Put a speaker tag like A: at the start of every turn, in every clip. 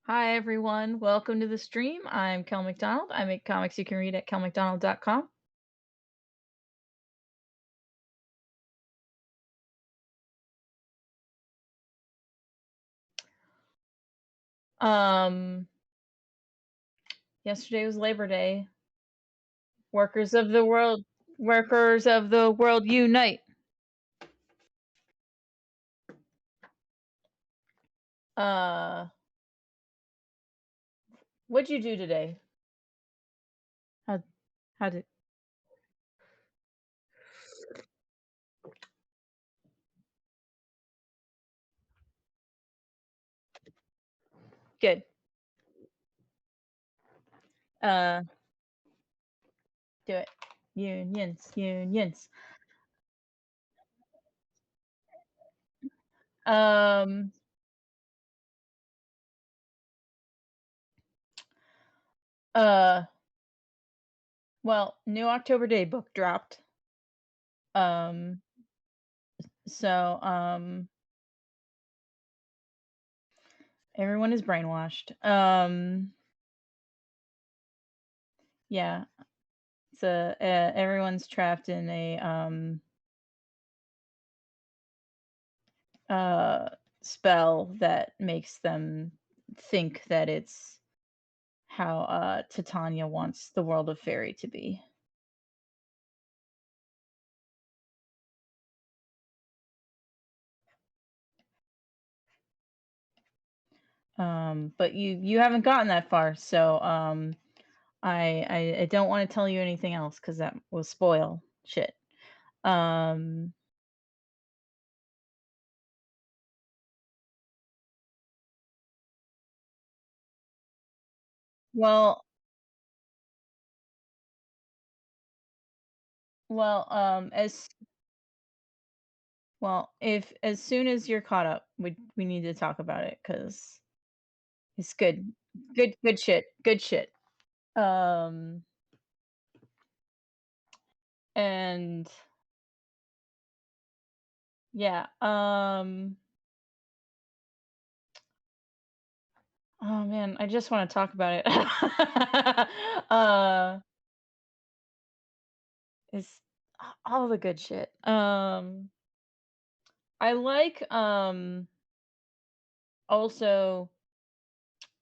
A: Hi, everyone. Welcome to the stream. I'm Kel McDonald. I make comics you can read at kelmcdonald.com. Um, Yesterday was Labor Day. Workers of the world, workers of the world unite. Uh, what'd you do today? How how did good. Uh, do it. Unions, unions. Um, uh, New October Day book dropped. Um, so everyone is brainwashed. Yeah, so, everyone's trapped in a, uh, spell that makes them think that it's how, Titania wants the world of fairy to be. But you haven't gotten that far, so, I don't wanna tell you anything else because that will spoil shit. Um, well well, if as soon as you're caught up, we need to talk about it because it's good. Good shit, good shit. Um, and yeah, oh man, I just want to talk about it. uh, it's all the good shit. I like also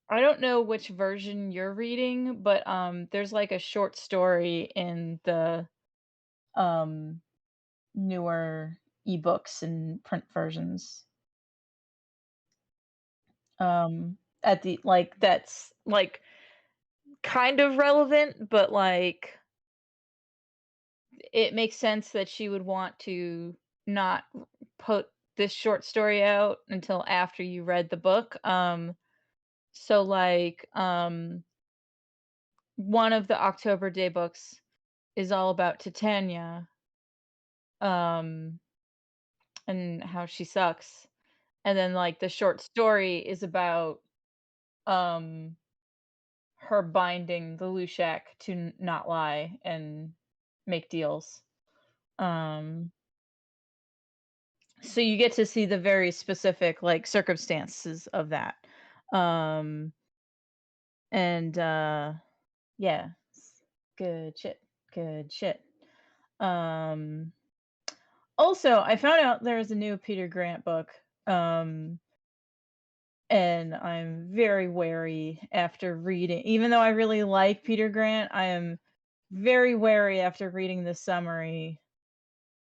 A: I don't know which version you're reading, but there's like a short story in the um newer ebooks and print versions. At the like that's like kind of relevant, but like it makes sense that she would want to not put this short story out until after you read the book. So like one of the October Day books is all about Titania, um, and how she sucks. And then like the short story is about um her binding the Lushak to not lie and make deals. Um so you get to see the very specific like circumstances of that. Um and yeah, good shit. Good shit. Um Also, I found out there's a new Peter Grant book. Um and I'm very wary after reading, even though I really like Peter Grant, I am very wary after reading the summary.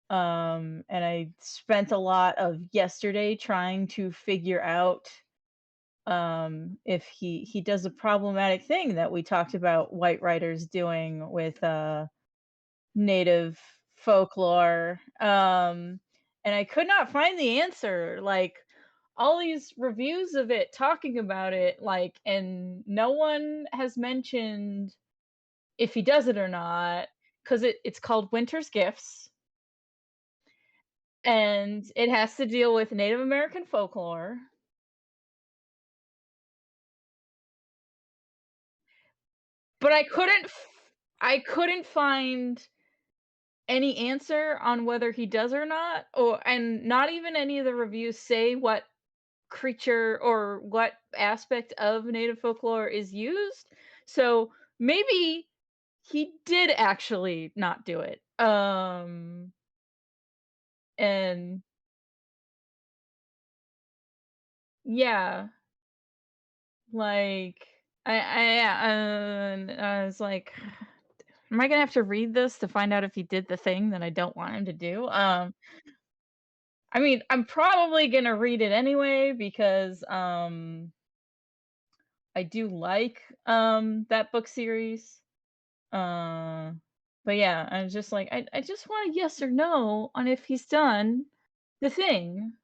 A: And I spent a lot of yesterday trying to figure out if he does a problematic thing that we talked about white writers doing with native folklore. And I could not find the answer. Like all these reviews of it talking about it, like, and no one has mentioned if he does it or not, because it's called Winter's Gifts, and it has to deal with Native American folklore. But I couldn't find any answer on whether he does or not, or and not even any of the reviews say what creature or what aspect of native folklore is used. So maybe he did actually not do it. And yeah, like I was like, am I gonna have to read this to find out if he did the thing that I don't want him to do? I mean, I'm probably gonna read it anyway because I do like that book series. Uh but yeah, I was just like I just want a yes or no on if he's done the thing.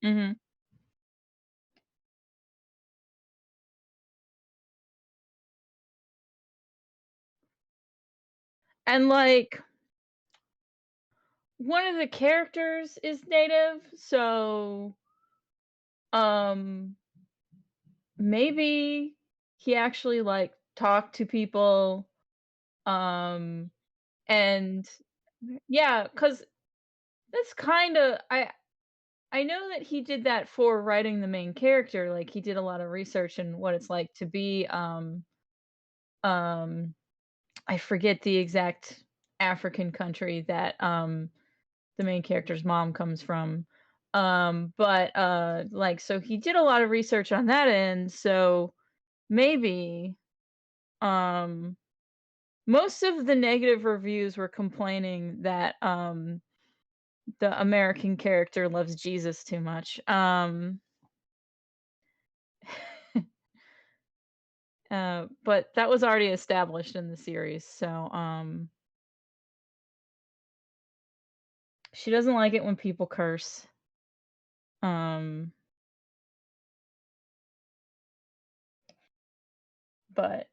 A: Mhm. And like one of the characters is native, so um maybe he actually like talked to people um and yeah, cuz that's kind of I know that he did that for writing the main character, like, he did a lot of research in what it's like to be, um, I forget the exact African country that, the main character's mom comes from, but, like, so he did a lot of research on that end, so maybe, um most of the negative reviews were complaining that, the American character loves Jesus too much, but that was already established in the series, so, she doesn't like it when people curse, um, but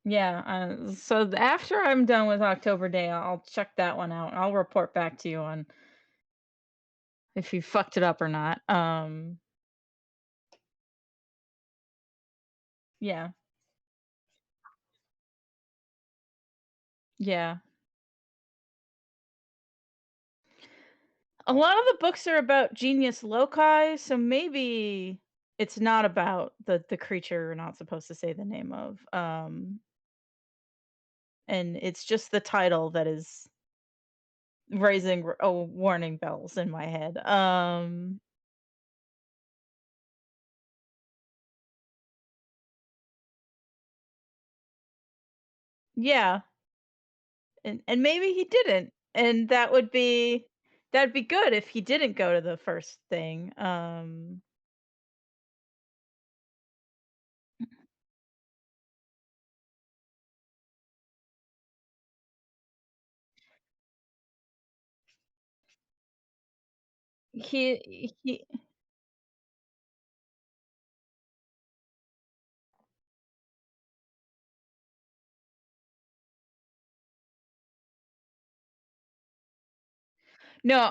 A: yeah, so after I'm done with October Day, I'll check that one out, I'll report back to you on if you fucked it up or not, yeah, yeah. A lot of the books are about genius loci, so maybe it's not about the creature we're not supposed to say the name of, and it's just the title that is raising warning bells in my head. Yeah, and maybe he didn't, and that'd be good if he didn't go to the first thing. He no,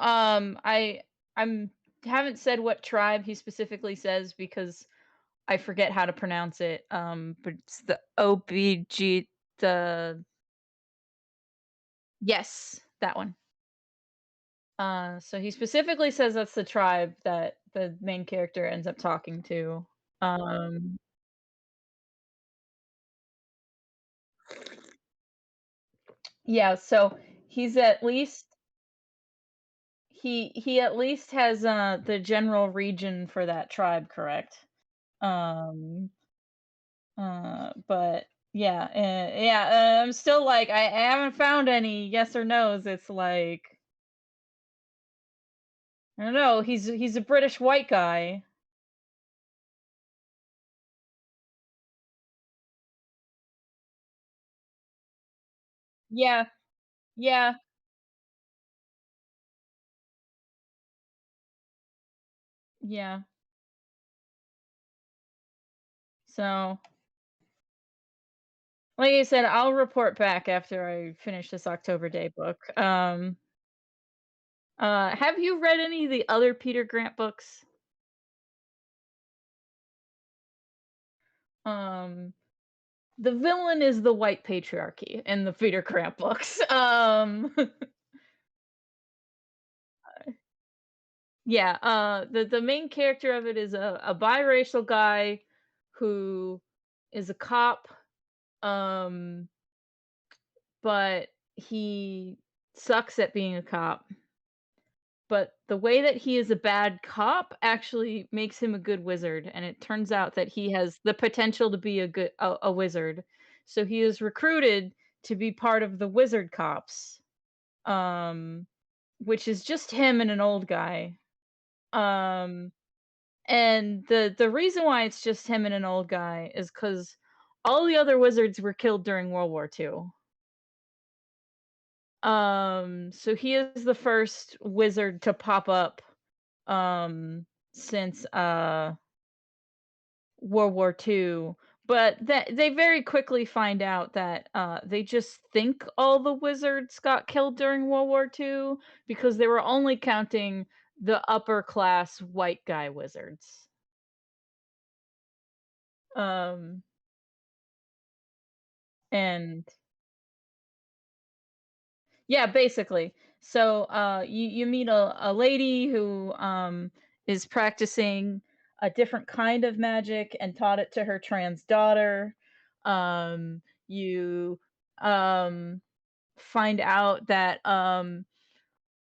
A: I'm haven't said what tribe he specifically says because I forget how to pronounce it. But it's the OBG the yes, that one. So he specifically says that's the tribe that the main character ends up talking to. Um, yeah, so he's at least he at least has the general region for that tribe correct. Um, but yeah, yeah, I'm still like I haven't found any yes or nos. It's like I don't know. He's a British white guy. Yeah, yeah, yeah. So like I said, I'll report back after I finish this October Day book. Have you read any of the other Peter Grant books? Um, The villain is the white patriarchy in the Peter Cramp books. Yeah, the main character of it is a biracial guy who is a cop, um, but he sucks at being a cop. But the way that he is a bad cop actually makes him a good wizard, and it turns out that he has the potential to be a wizard. So he is recruited to be part of the wizard cops, um, which is just him and an old guy. Um, and the reason why it's just him and an old guy is because all the other wizards were killed during World War II. So he is the first wizard to pop up since World War II. But that they very quickly find out that they just think all the wizards got killed during World War II because they were only counting the upper class white guy wizards. Um, and Yeah, basically. So, you meet a lady who, is practicing a different kind of magic and taught it to her trans daughter. You, um, find out that,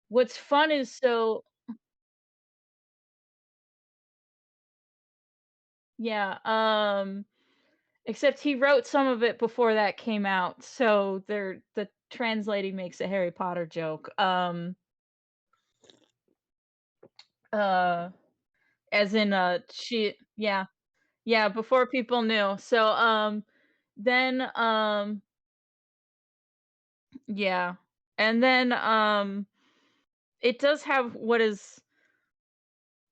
A: what's fun is yeah, except he wrote some of it before that came out, so the trans lady makes a Harry Potter joke. Uh, as in, she yeah. Yeah, before people knew. So, then, yeah. And then, it does have what is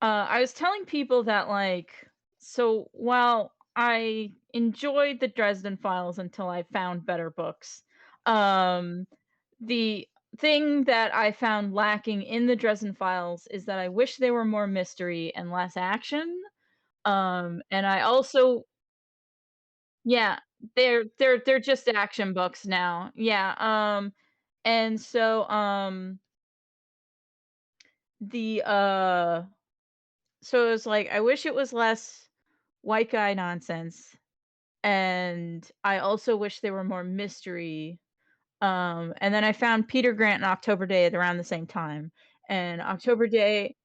A: I was telling people that, like, so while I enjoyed the Dresden Files until I found better books, um, the thing that I found lacking in the Dresden Files is that I wish they were more mystery and less action. And I also Yeah, they're just action books now. Yeah, and so, the, so it was like, I wish it was less white guy nonsense, and I also wish there were more mystery, and then I found Peter Grant and October Day at around the same time, and October Day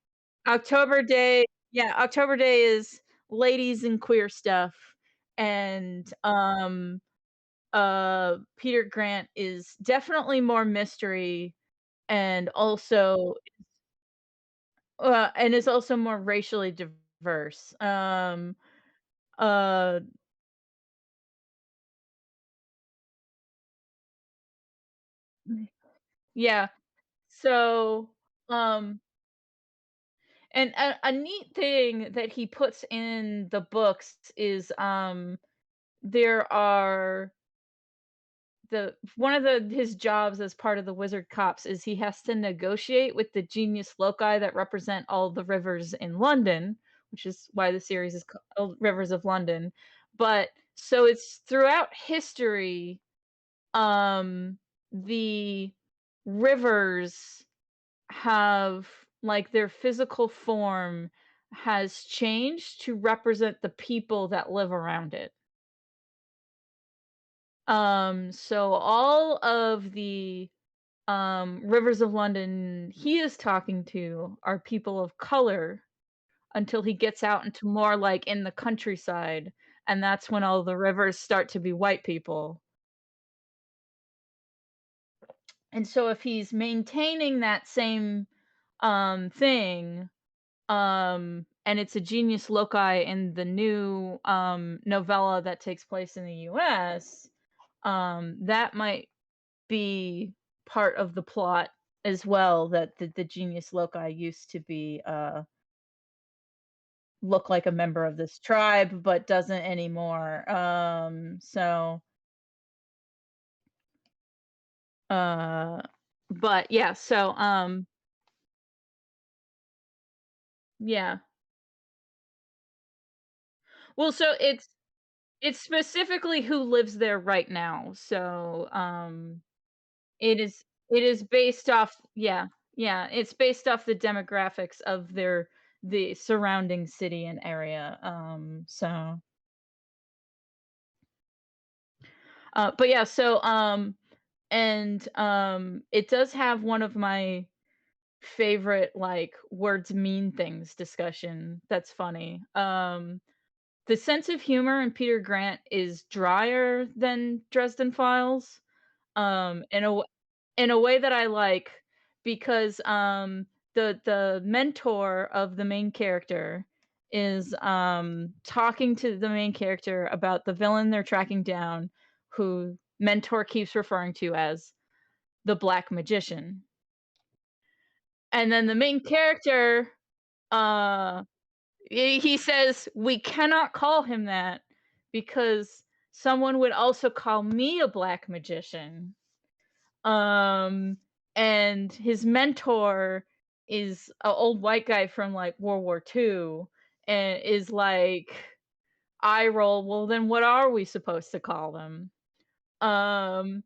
A: yeah, October Day is ladies and queer stuff, and, Peter Grant is definitely more mystery and also and is also more racially diverse. Uh, yeah. So, um, and a neat thing that he puts in the books is, there are the one of his jobs as part of the wizard cops is he has to negotiate with the genius loci that represent all the rivers in London, which is why the series is called Rivers of London. But so it's throughout history, the rivers have like their physical form has changed to represent the people that live around it. So all of the Rivers of London he is talking to are people of color until he gets out into more like in the countryside, and that's when all the rivers start to be white people. And so if he's maintaining that same thing, and it's a genius loci in the new novella that takes place in the US, that might be part of the plot as well, that the genius loci used to be look like a member of this tribe but doesn't anymore. Uh but yeah, so yeah. Well, so it's it's specifically who lives there right now, so, it is based off yeah, yeah, it's based off the demographics of the surrounding city and area, so, but yeah, so, it does have one of my favorite, like, words mean things discussion that's funny, the sense of humor in Peter Grant is drier than Dresden Files, in a in a way that I like because, the mentor of the main character is, talking to the main character about the villain they're tracking down, who mentor keeps referring to as the Black Magician. And then the main character, uh, he says, "We cannot call him that because someone would also call me a Black Magician." Um, and his mentor is a old white guy from, like, World War II and is like, eye roll, "Well, then what are we supposed to call them?" Um,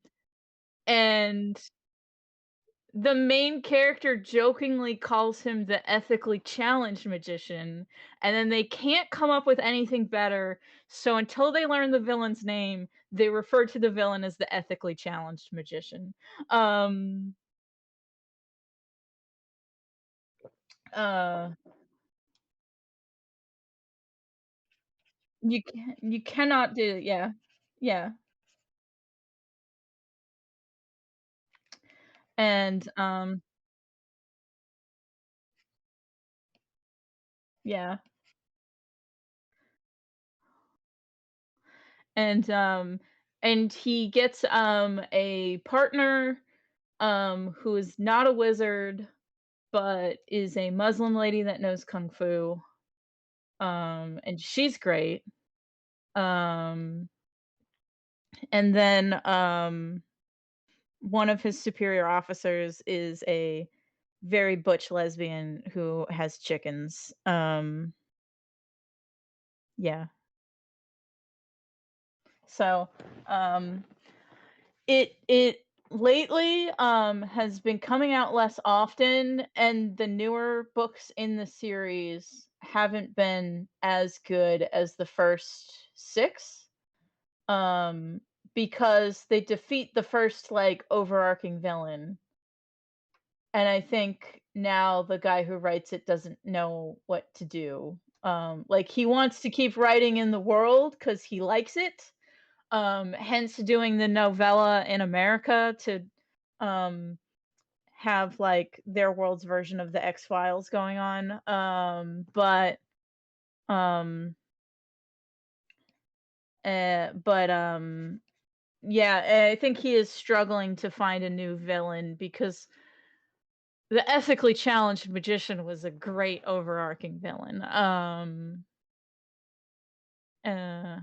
A: and the main character jokingly calls him the ethically challenged magician, and then they can't come up with anything better, so until they learn the villain's name, they refer to the villain as the ethically challenged magician. Um, uh you cannot do yeah. Yeah, and, yeah, and, and he gets, a partner, who is not a wizard, but is a Muslim lady that knows kung fu, and she's great, um, and then, one of his superior officers is a very butch lesbian who has chickens, yeah. So, um, it lately, has been coming out less often, and the newer books in the series haven't been as good as the first 6, um, because they defeat the first, like, overarching villain, and I think now the guy who writes it doesn't know what to do. Like, he wants to keep writing in the world because he likes it, hence doing the novella in America to, um, have, like, their world's version of the X-Files going on, um, yeah, I think he is struggling to find a new villain because the ethically challenged magician was a great overarching villain, uh,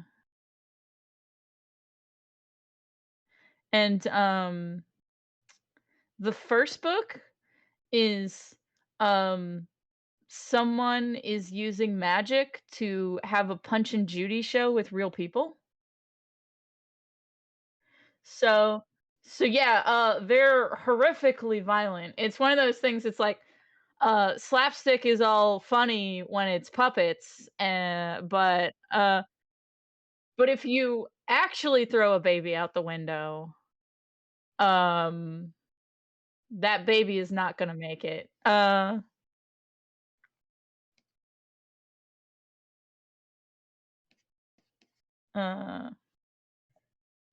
A: and, the first book is, um someone is using magic to have a Punch and Judy show with real people. So yeah, they're horrifically violent. It's one of those things, it's like, slapstick is all funny when it's puppets, but if you actually throw a baby out the window, um, that baby is not gonna make it. Uh,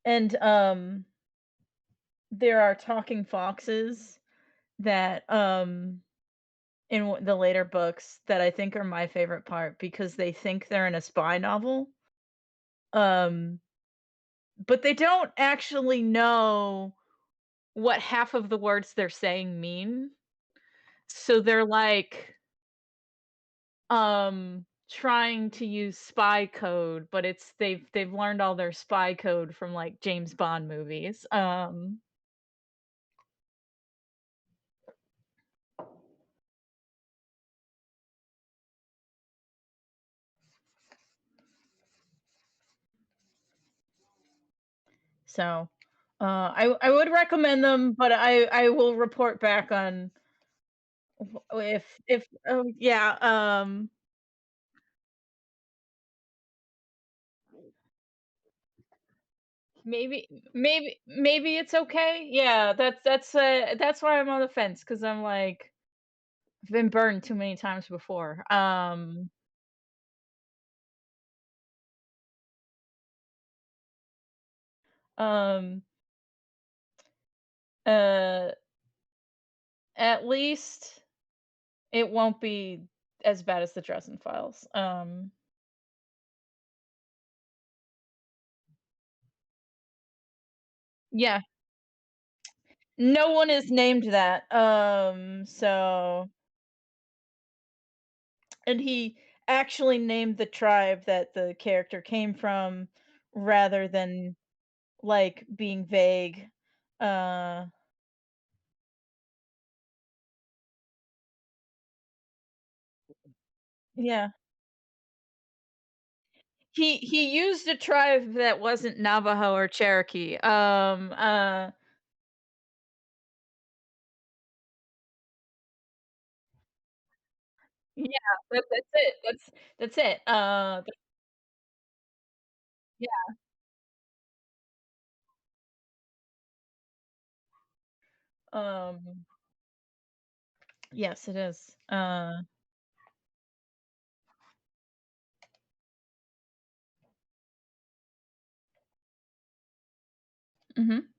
A: and, there are talking foxes that, in the later books that I think are my favorite part because they think they're in a spy novel, um, but they don't actually know what half of the words they're saying mean. So they're like, trying to use spy code, but it's they've learned all their spy code from, like, James Bond movies. So, I would recommend them, but I will report back on if oh yeah, maybe it's okay. Yeah, that's why I'm on the fence because 'cause I'm like, I've been burned too many times before. Um, uh, at least it won't be as bad as the Dresden Files. Yeah, no one is named that. So and he actually named the tribe that the character came from rather than, like, being vague. Uh, yeah. He used a tribe that wasn't Navajo or Cherokee. Yeah, that's it. That's it. Yeah. Um, yes, it is. Mhm,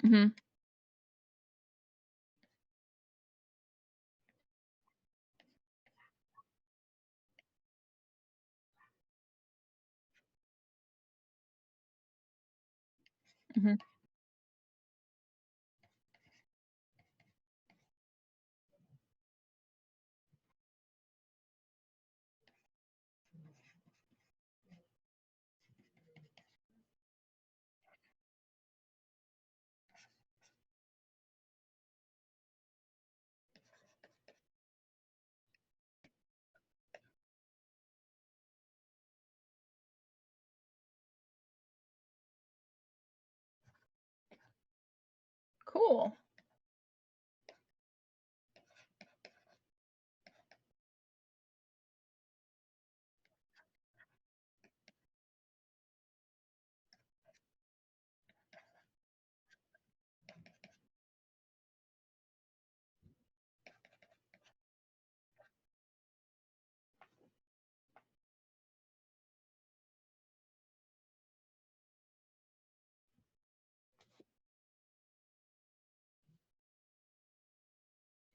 A: mhm, mhm, cool.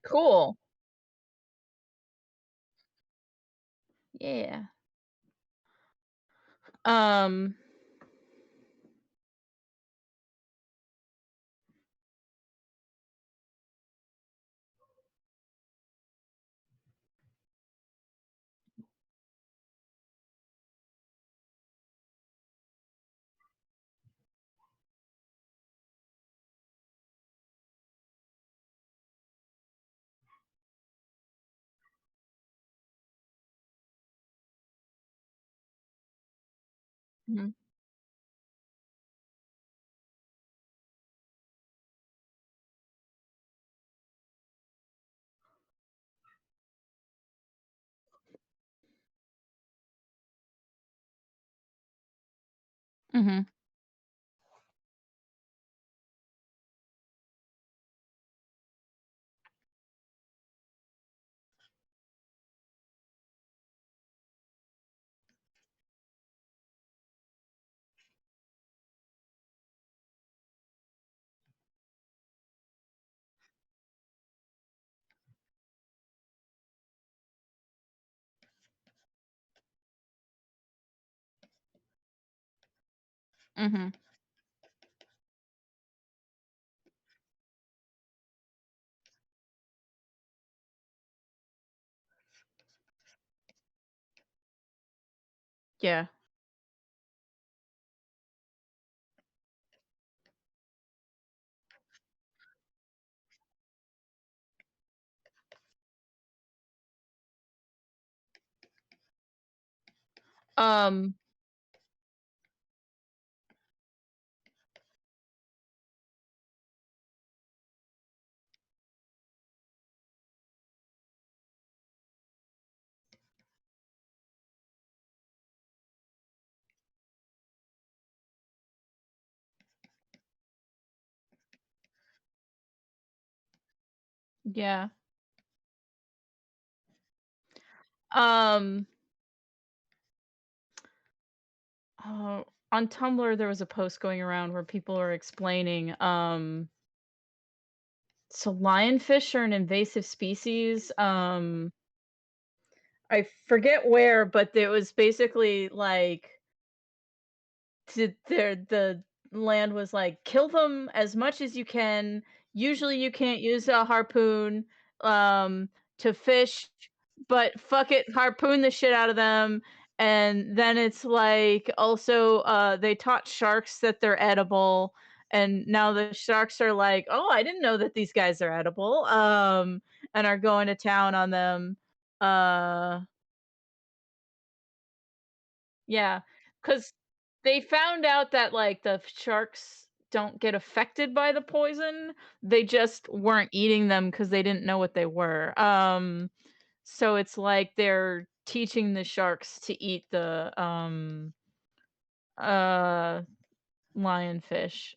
A: Cool. Yeah. Um, mhm, mhm, mhm. Yeah. Um, yeah. Um, oh, on Tumblr there was a post going around where people are explaining, so lionfish are an invasive species. I forget where, but it was basically like the land was like, "Kill them as much as you can. Usually, you can't use a harpoon, to fish, but fuck it, harpoon the shit out of them." And then it's like, also, they taught sharks that they're edible, and now the sharks are like, "Oh, I didn't know that these guys are edible," and are going to town on them. Uh Yeah, cause they found out that, like, the sharks don't get affected by the poison, they just weren't eating them because they didn't know what they were, so it's like they're teaching the sharks to eat the, uh, lionfish,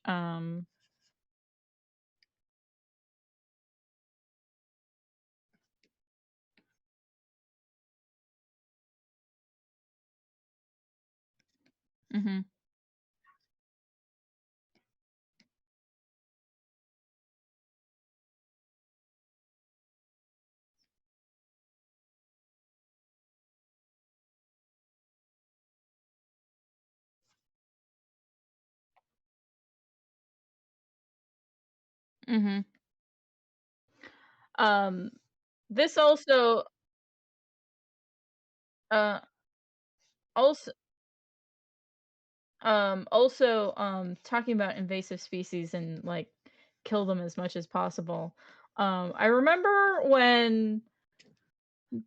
A: mhm, mhm, um, this uh, also talking about invasive species and, like, kill them as much as possible. I remember when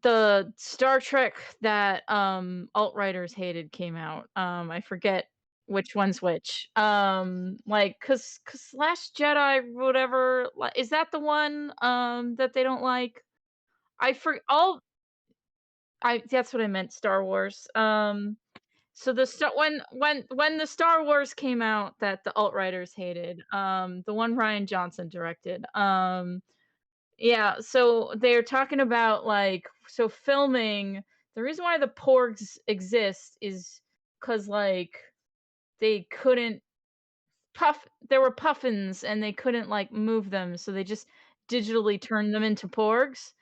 A: the Star Trek that, alt-writers hated came out. I forget which one's which. Like, cause Last Jedi, whatever, is that the one, that they don't like? I for all I That's what I meant, Star Wars. So the Star when the Star Wars came out that the alt-writers hated, the one Ryan Johnson directed, yeah, so they're talking about, like, so filming the reason why the porgs exist is because, like, they couldn't there were puffins and they couldn't, like, move them, so they just digitally turned them into porgs.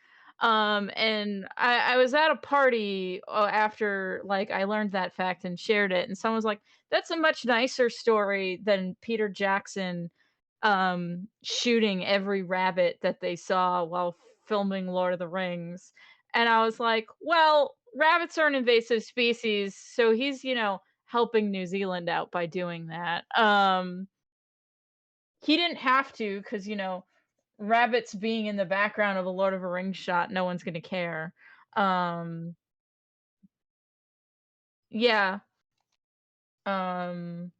A: And I was at a party, after, like, I learned that fact and shared it, and someone was like, "That's a much nicer story than Peter Jackson, shooting every rabbit that they saw while filming Lord of the Rings." And I was like, "Well, rabbits are an invasive species, so he's, helping New Zealand out by doing that." He didn't have to, because rabbits being in the background of a Lord of the Rings shot, no one's gonna care. Um, yeah, um,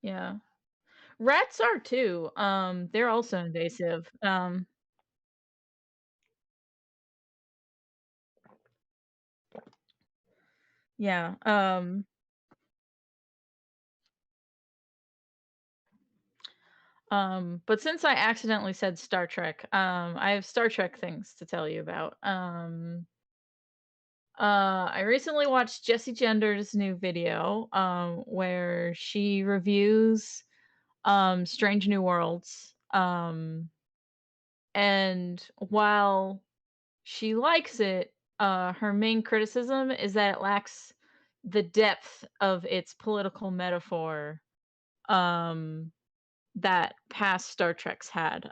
A: yeah. Rats are too, they're also invasive. Yeah, but since I accidentally said Star Trek, I have Star Trek things to tell you about. I recently watched Jessie Gender's new video, where she reviews, Strange New Worlds. And while she likes it, her main criticism is that it lacks the depth of its political metaphor, um, that past Star Treks had.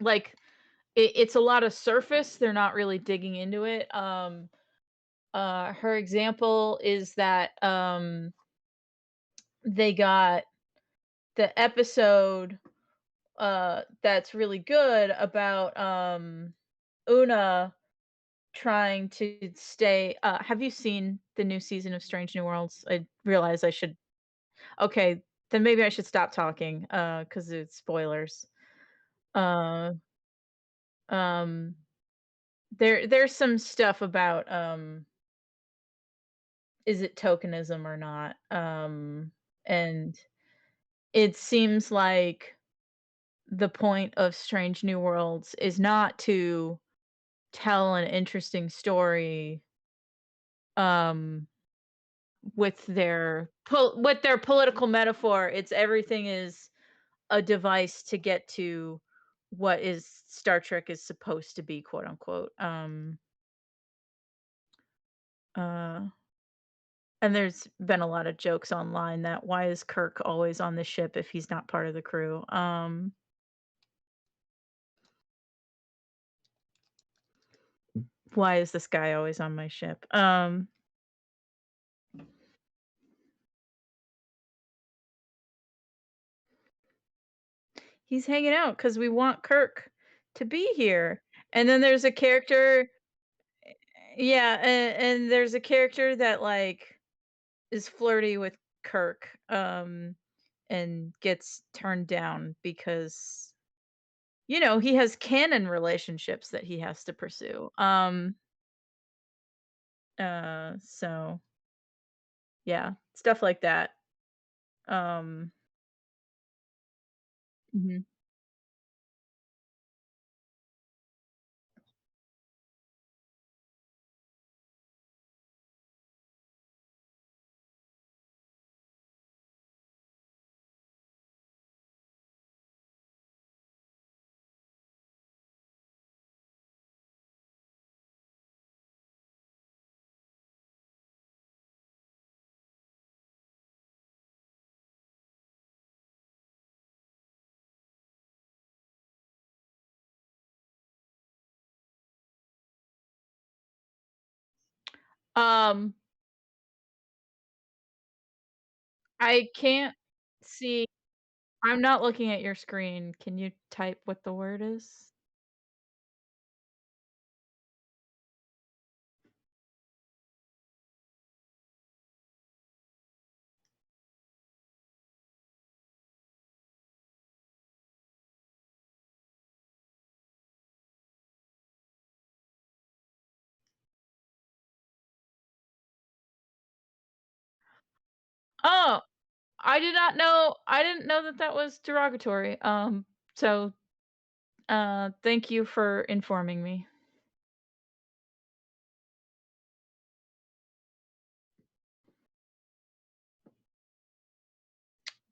A: Like, it's a lot of surface, they're not really digging into it. Her example is that, they got the episode, that's really good about Una trying to stay have you seen the new season of Strange New Worlds? I realize I should okay, then maybe I should stop talking, because it's spoilers. Uh, um, there's some stuff about, is it tokenism or not? And it seems like the point of Strange New Worlds is not to tell an interesting story, um, with their political metaphor. It's everything is a device to get to what is Star Trek is supposed to be, quote unquote. Uh, and there's been a lot of jokes online that why is Kirk always on the ship if he's not part of the crew? Why is this guy always on my ship? He's hanging out because we want Kirk to be here. And then there's a character, yeah, and there's a character that like is flirty with Kirk, and gets turned down because, he has canon relationships that he has to pursue. So yeah, stuff like that. Um, mhm. Um, I can't see. I'm not looking at your screen. Can you type what the word is? Oh, I didn't know that that was derogatory. So, thank you for informing me.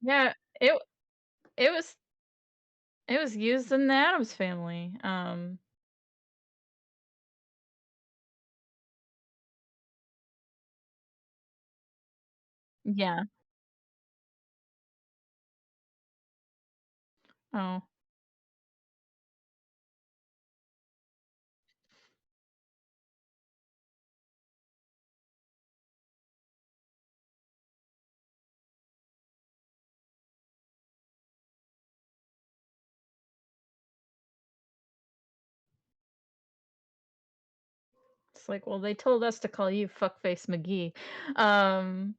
A: Yeah, it it was it was used in the Addams Family. Yeah. Oh. It's like, well, they told us to call you Fuckface McGee. Um,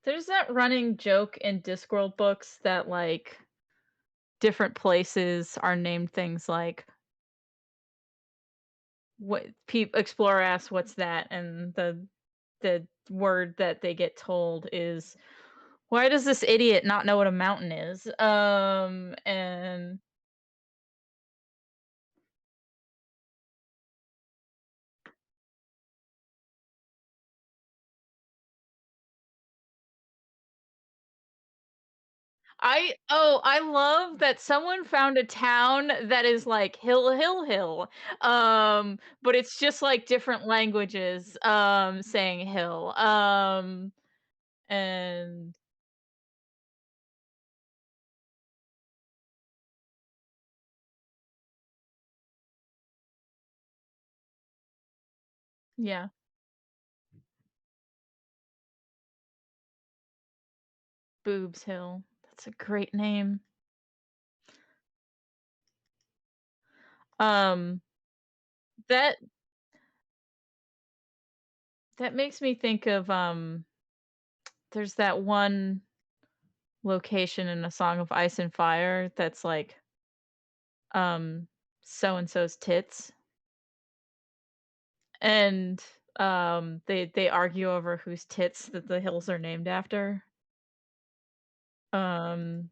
A: there's that running joke in Discworld books that like different places are named things like what explorer asks what's that, and the word that they get told is why does this idiot not know what a mountain is? And I love that someone found a town that is like hill, hill, hill. But it's just like different languages saying hill. And Yeah. Boobs Hill. That's a great name. Um, that that makes me think of, there's that one location in A Song of Ice and Fire that's like, um, so and so's tits, and, they argue over whose tits that the hills are named after. Um,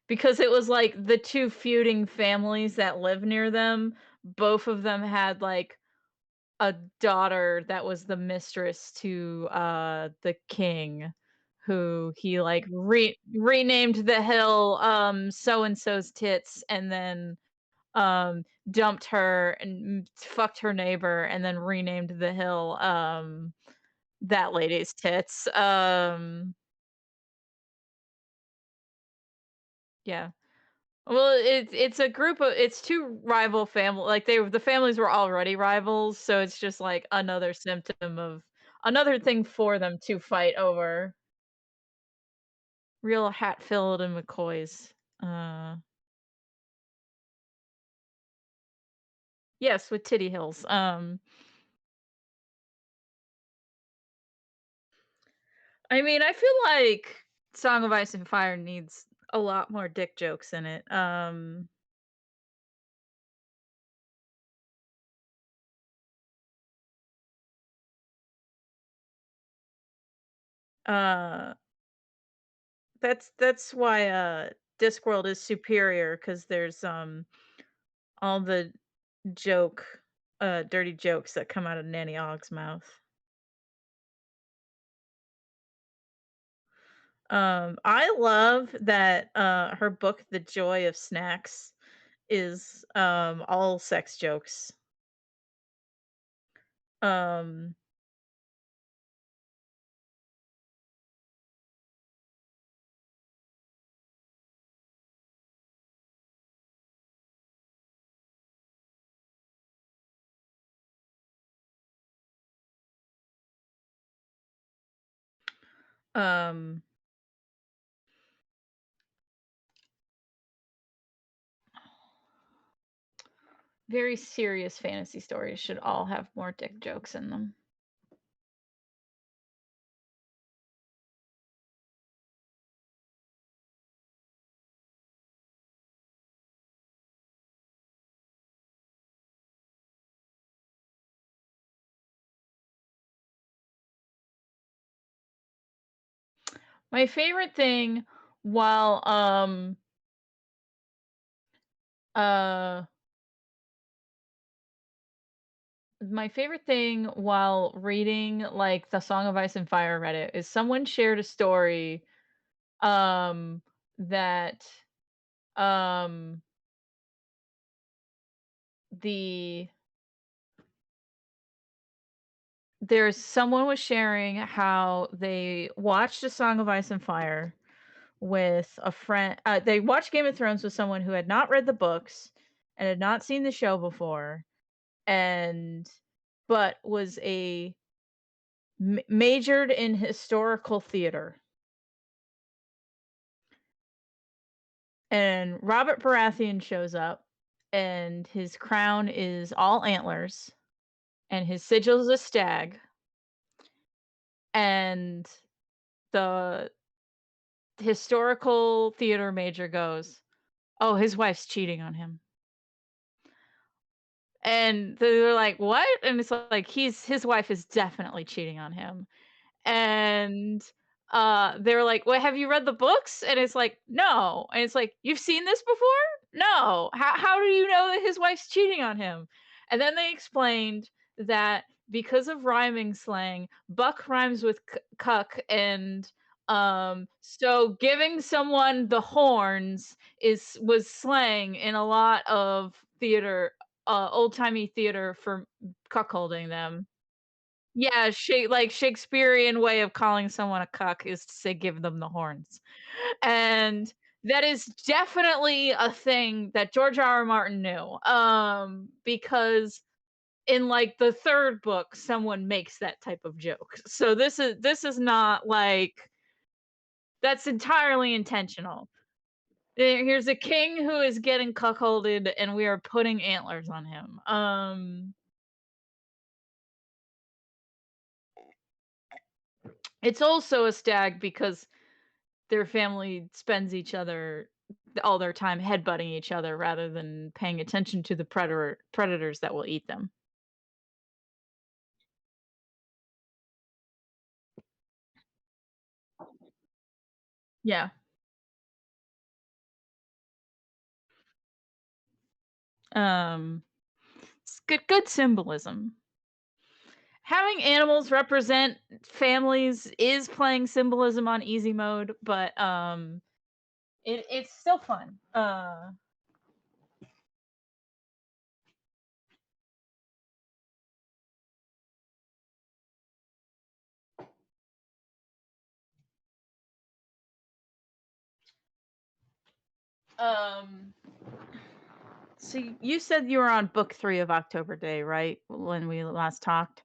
A: because it was, like, the 2 feuding families that live near them, both of them had, like, a daughter that was the mistress to, the king, who he, like, renamed the hill, so and so's tits, and then, dumped her and fucked her neighbor, and then renamed the hill, that lady's tits. Yeah. Well, it's a group of it's 2 rival family like, the families were already rivals, so it's just, like, another symptom of another thing for them to fight over. Real Hatfield and McCoys. Uh, yes, with Titty Hills. I mean, I feel like Song of Ice and Fire needs a lot more dick jokes in it. Uh, that's why, Discworld is superior because there's, all the dirty jokes that come out of Nanny Ogg's mouth. I love that, her book, The Joy of Snacks, is, all sex jokes. Um, um, very serious fantasy stories should all have more dick jokes in them. My favorite thing while, uh my favorite thing while reading, like, the Song of Ice and Fire Reddit is someone shared a story, um, that, um, the there's someone was sharing how they watched A Song of Ice and Fire with a friend they watched Game of Thrones with someone who had not read the books and had not seen the show before, and but was a majored in historical theater. And Robert Baratheon shows up, and his crown is all antlers, and his sigil is a stag, and the historical theater major goes, "Oh, his wife's cheating on him." And they're like, "What?" And it's like, his wife is definitely cheating on him. And, they're like, "Well, have you read the books?" And it's like, "No." And it's like, "You've seen this before?" "No." How do you know that his wife's cheating on him?" And then they explained that because of rhyming slang, buck rhymes with cuck, and, so giving someone the horns was slang in a lot of theater, old-timey theater for cuckolding them. Yeah, like, Shakespearean way of calling someone a cuck is to say, "Give them the horns." And that is definitely a thing that George R. R. Martin knew, because in like the third book, someone makes that type of joke. So this is not like that's entirely intentional. Here's a king who is getting cuckolded, and we are putting antlers on him. It's also a stag because their family spends each other all their time headbutting each other rather than paying attention to the predators that will eat them. Yeah. Um, it's good symbolism. Having animals represent families is playing symbolism on easy mode, but it's still fun. Um so you said you were on book 3 of October Day, right? When we last talked.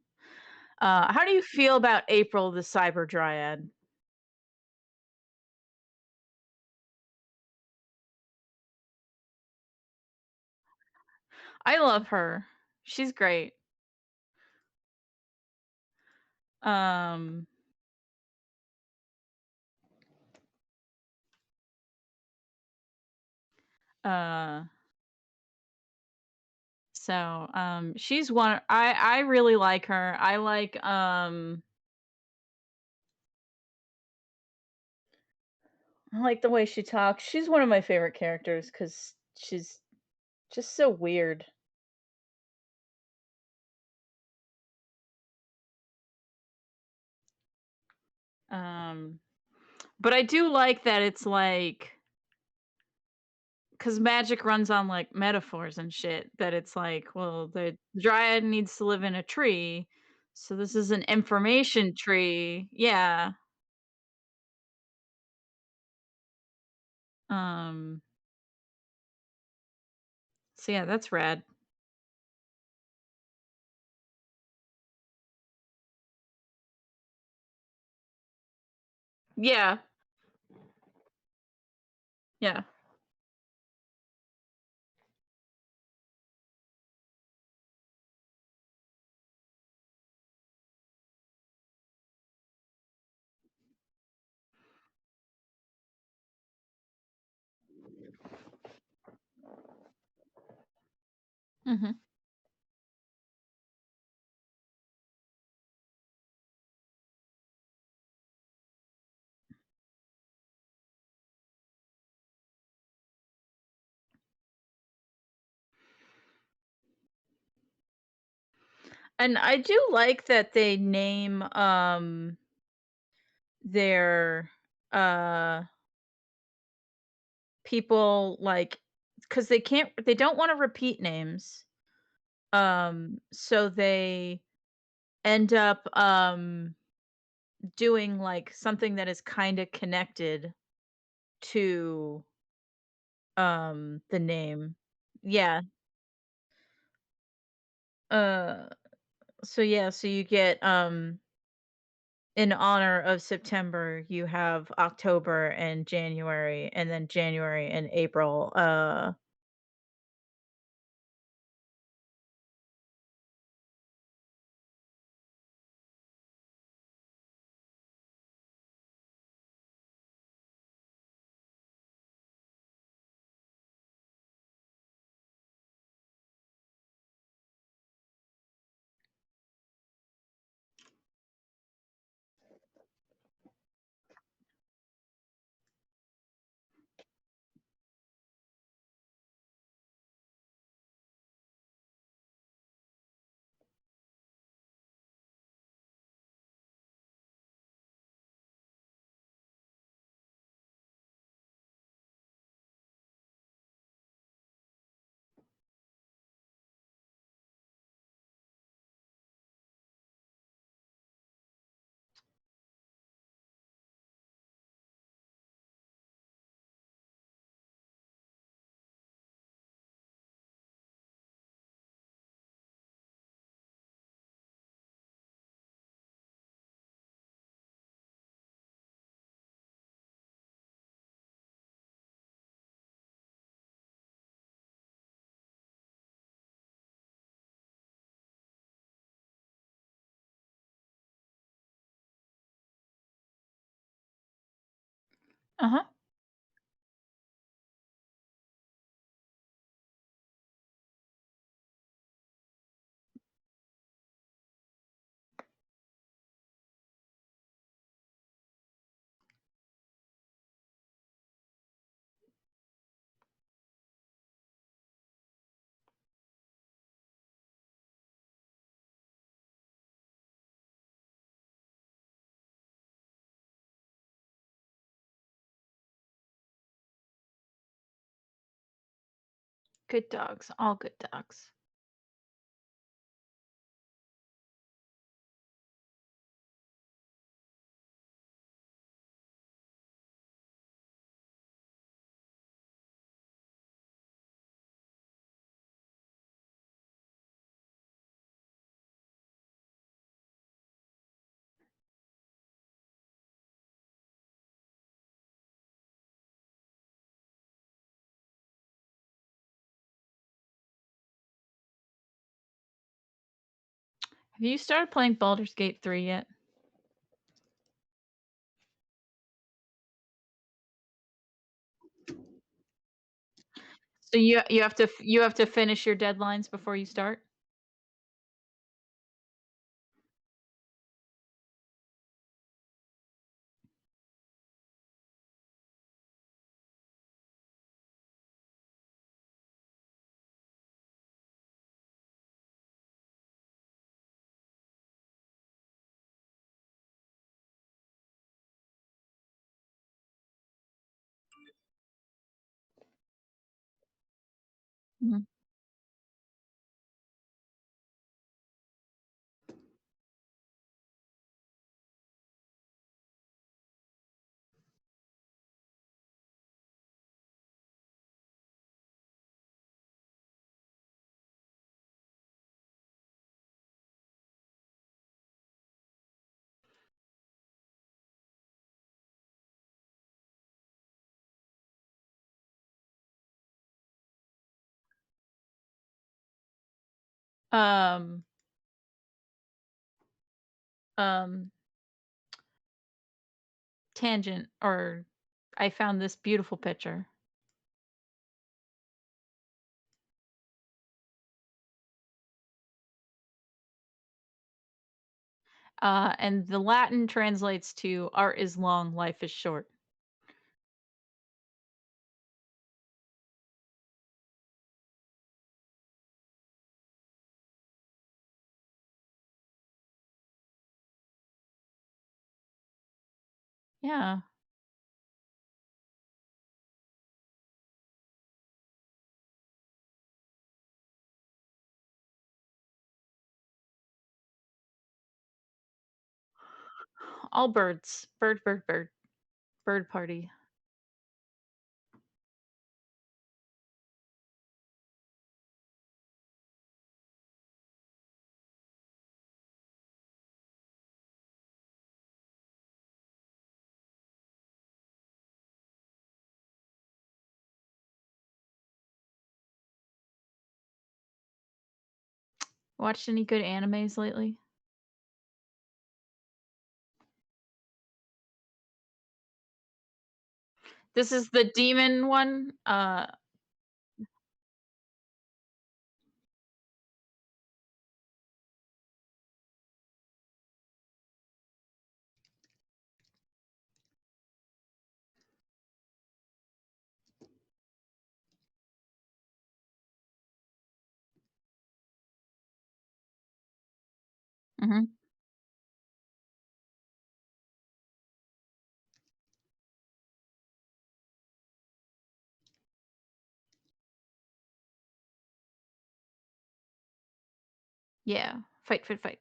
A: How do you feel about April the Cyber Dryad? I love her. She's great. Um uh she's one I really like her. I like the way she talks. She's one of my favorite characters cuz she's just so weird. Um but I do like that it's like cuz magic runs on like metaphors and shit that it's like, well, the dryad needs to live in a tree. So this is an information tree. Yeah. Um so yeah, that's rad. Yeah. Yeah. Mhm. And I do like that they name their uh people like cuz they don't want to repeat names. So they end up doing like something that is kind of connected to the name. Yeah. Uh so yeah, so you get in honor of September, you have October and January, and then January and April. Uh-huh. Good dogs, all good dogs. Have you started playing Baldur's Gate 3 yet? So you have to you have to finish your deadlines before you start? Mhm. Um, um, tangent or I found this beautiful picture. And the Latin translates to "Art is long, life is short." Yeah, all birds. Bird, bird, bird. Bird party. Watched any good animes lately? This is the demon one? Mhm. Yeah. Fight, fight, fight.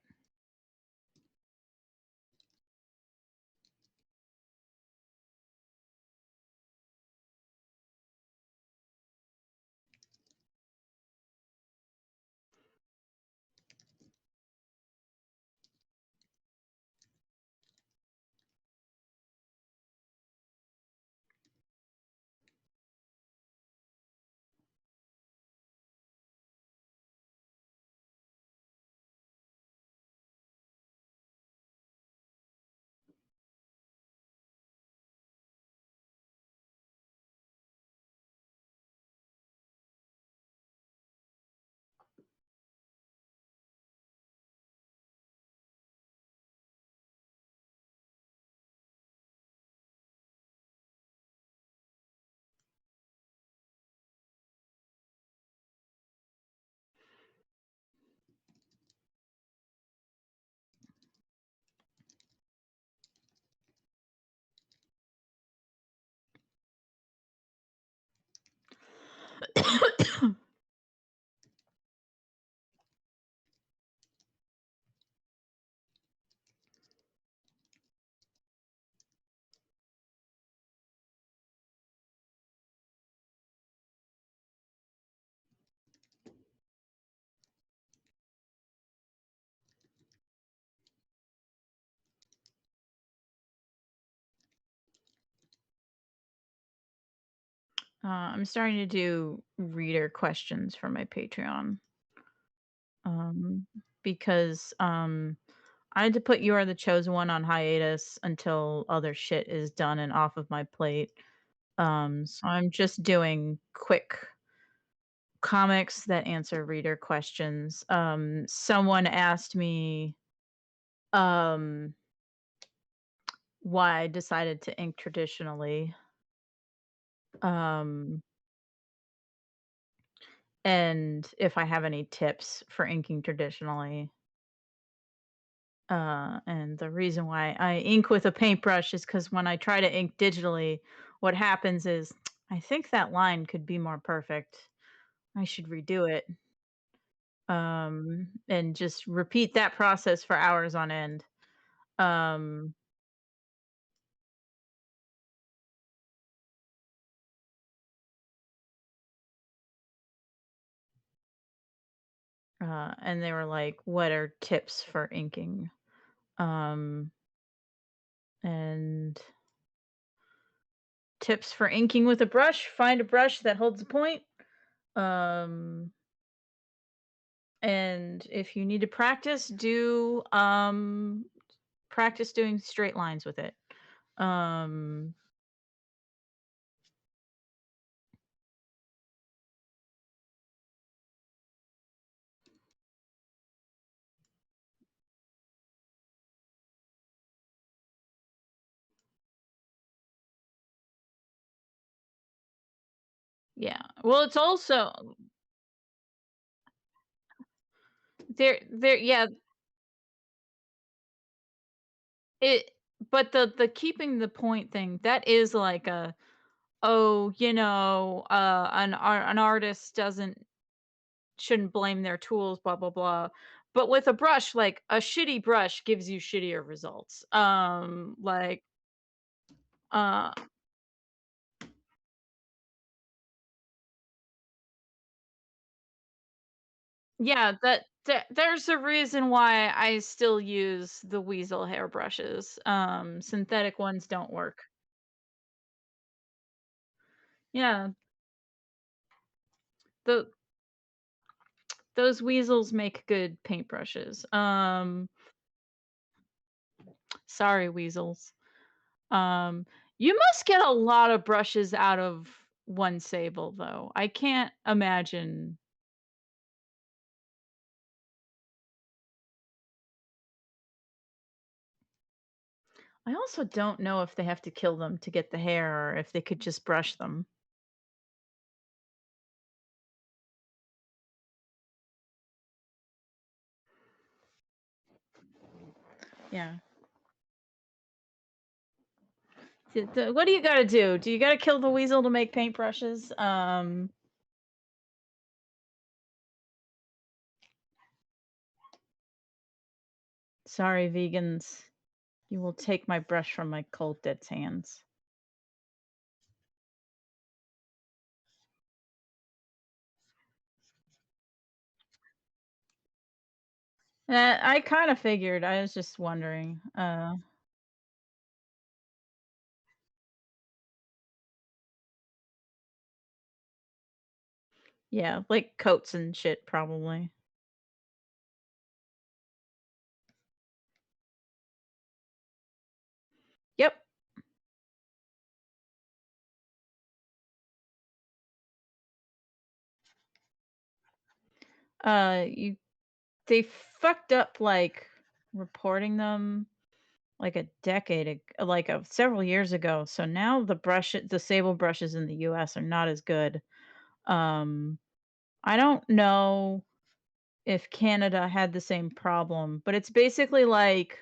A: I'm starting to do reader questions for my Patreon. Um, because I had to put "You Are the Chosen One" on hiatus until other shit is done and off of my plate. So I'm just doing quick comics that answer reader questions. Someone asked me um why I decided to ink traditionally. Um and if I have any tips for inking traditionally. And the reason why I ink with a paintbrush is because when I try to ink digitally, what happens is I think that line could be more perfect. I should redo it. And just repeat that process for hours on end. Um, and they were like, "What are tips for inking?" Um, and tips for inking with a brush: find a brush that holds a point. Um, and if you need to practice, do practice doing straight lines with it. Um, yeah. Well, it's also there. Yeah. It. But the keeping the point thing, that is like a, oh, an artist doesn't shouldn't blame their tools, blah blah blah. But with a brush, like a shitty brush gives you shittier results. Uh Yeah, there's a reason why I still use the weasel hairbrushes. Synthetic ones don't work. Yeah, the those weasels make good paintbrushes. Sorry, weasels. Um, you must get a lot of brushes out of one sable, though. I can't imagine. I also don't know if they have to kill them to get the hair or if they could just brush them. Yeah. What do you gotta do? Do you gotta kill the weasel to make paintbrushes? Sorry, vegans. You will take my brush from my cold, dead hands. I kind of figured. I was just wondering. Yeah, like coats and shit, probably. Yep. You They fucked up like reporting them like a several years ago. So now the sable brushes in the US are not as good. Um, I don't know if Canada had the same problem, but it's basically like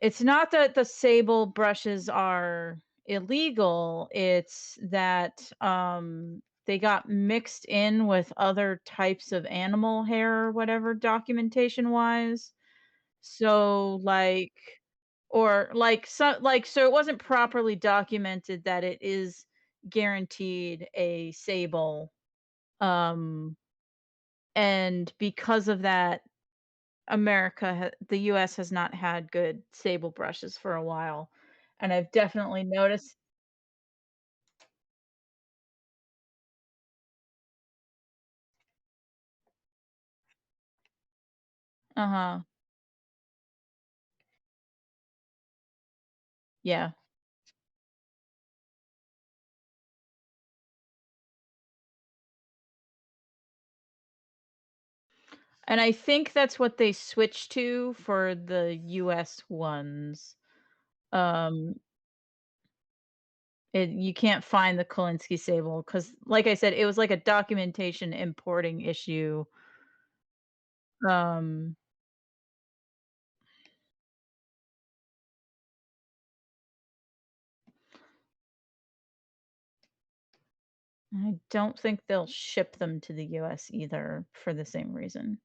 A: it's not that the sable brushes are illegal, it's that they got mixed in with other types of animal hair or whatever documentation-wise. So, so it wasn't properly documented that it is guaranteed a sable, um, and because of that, the US has not had good sable brushes for a while, and I've definitely noticed. Uh-huh. Yeah. And I think that's what they switched to for the US ones. Um, you can't find the Kolinsky Sable because, like I said, it was like a documentation importing issue. Um, I don't think they'll ship them to the US either for the same reason.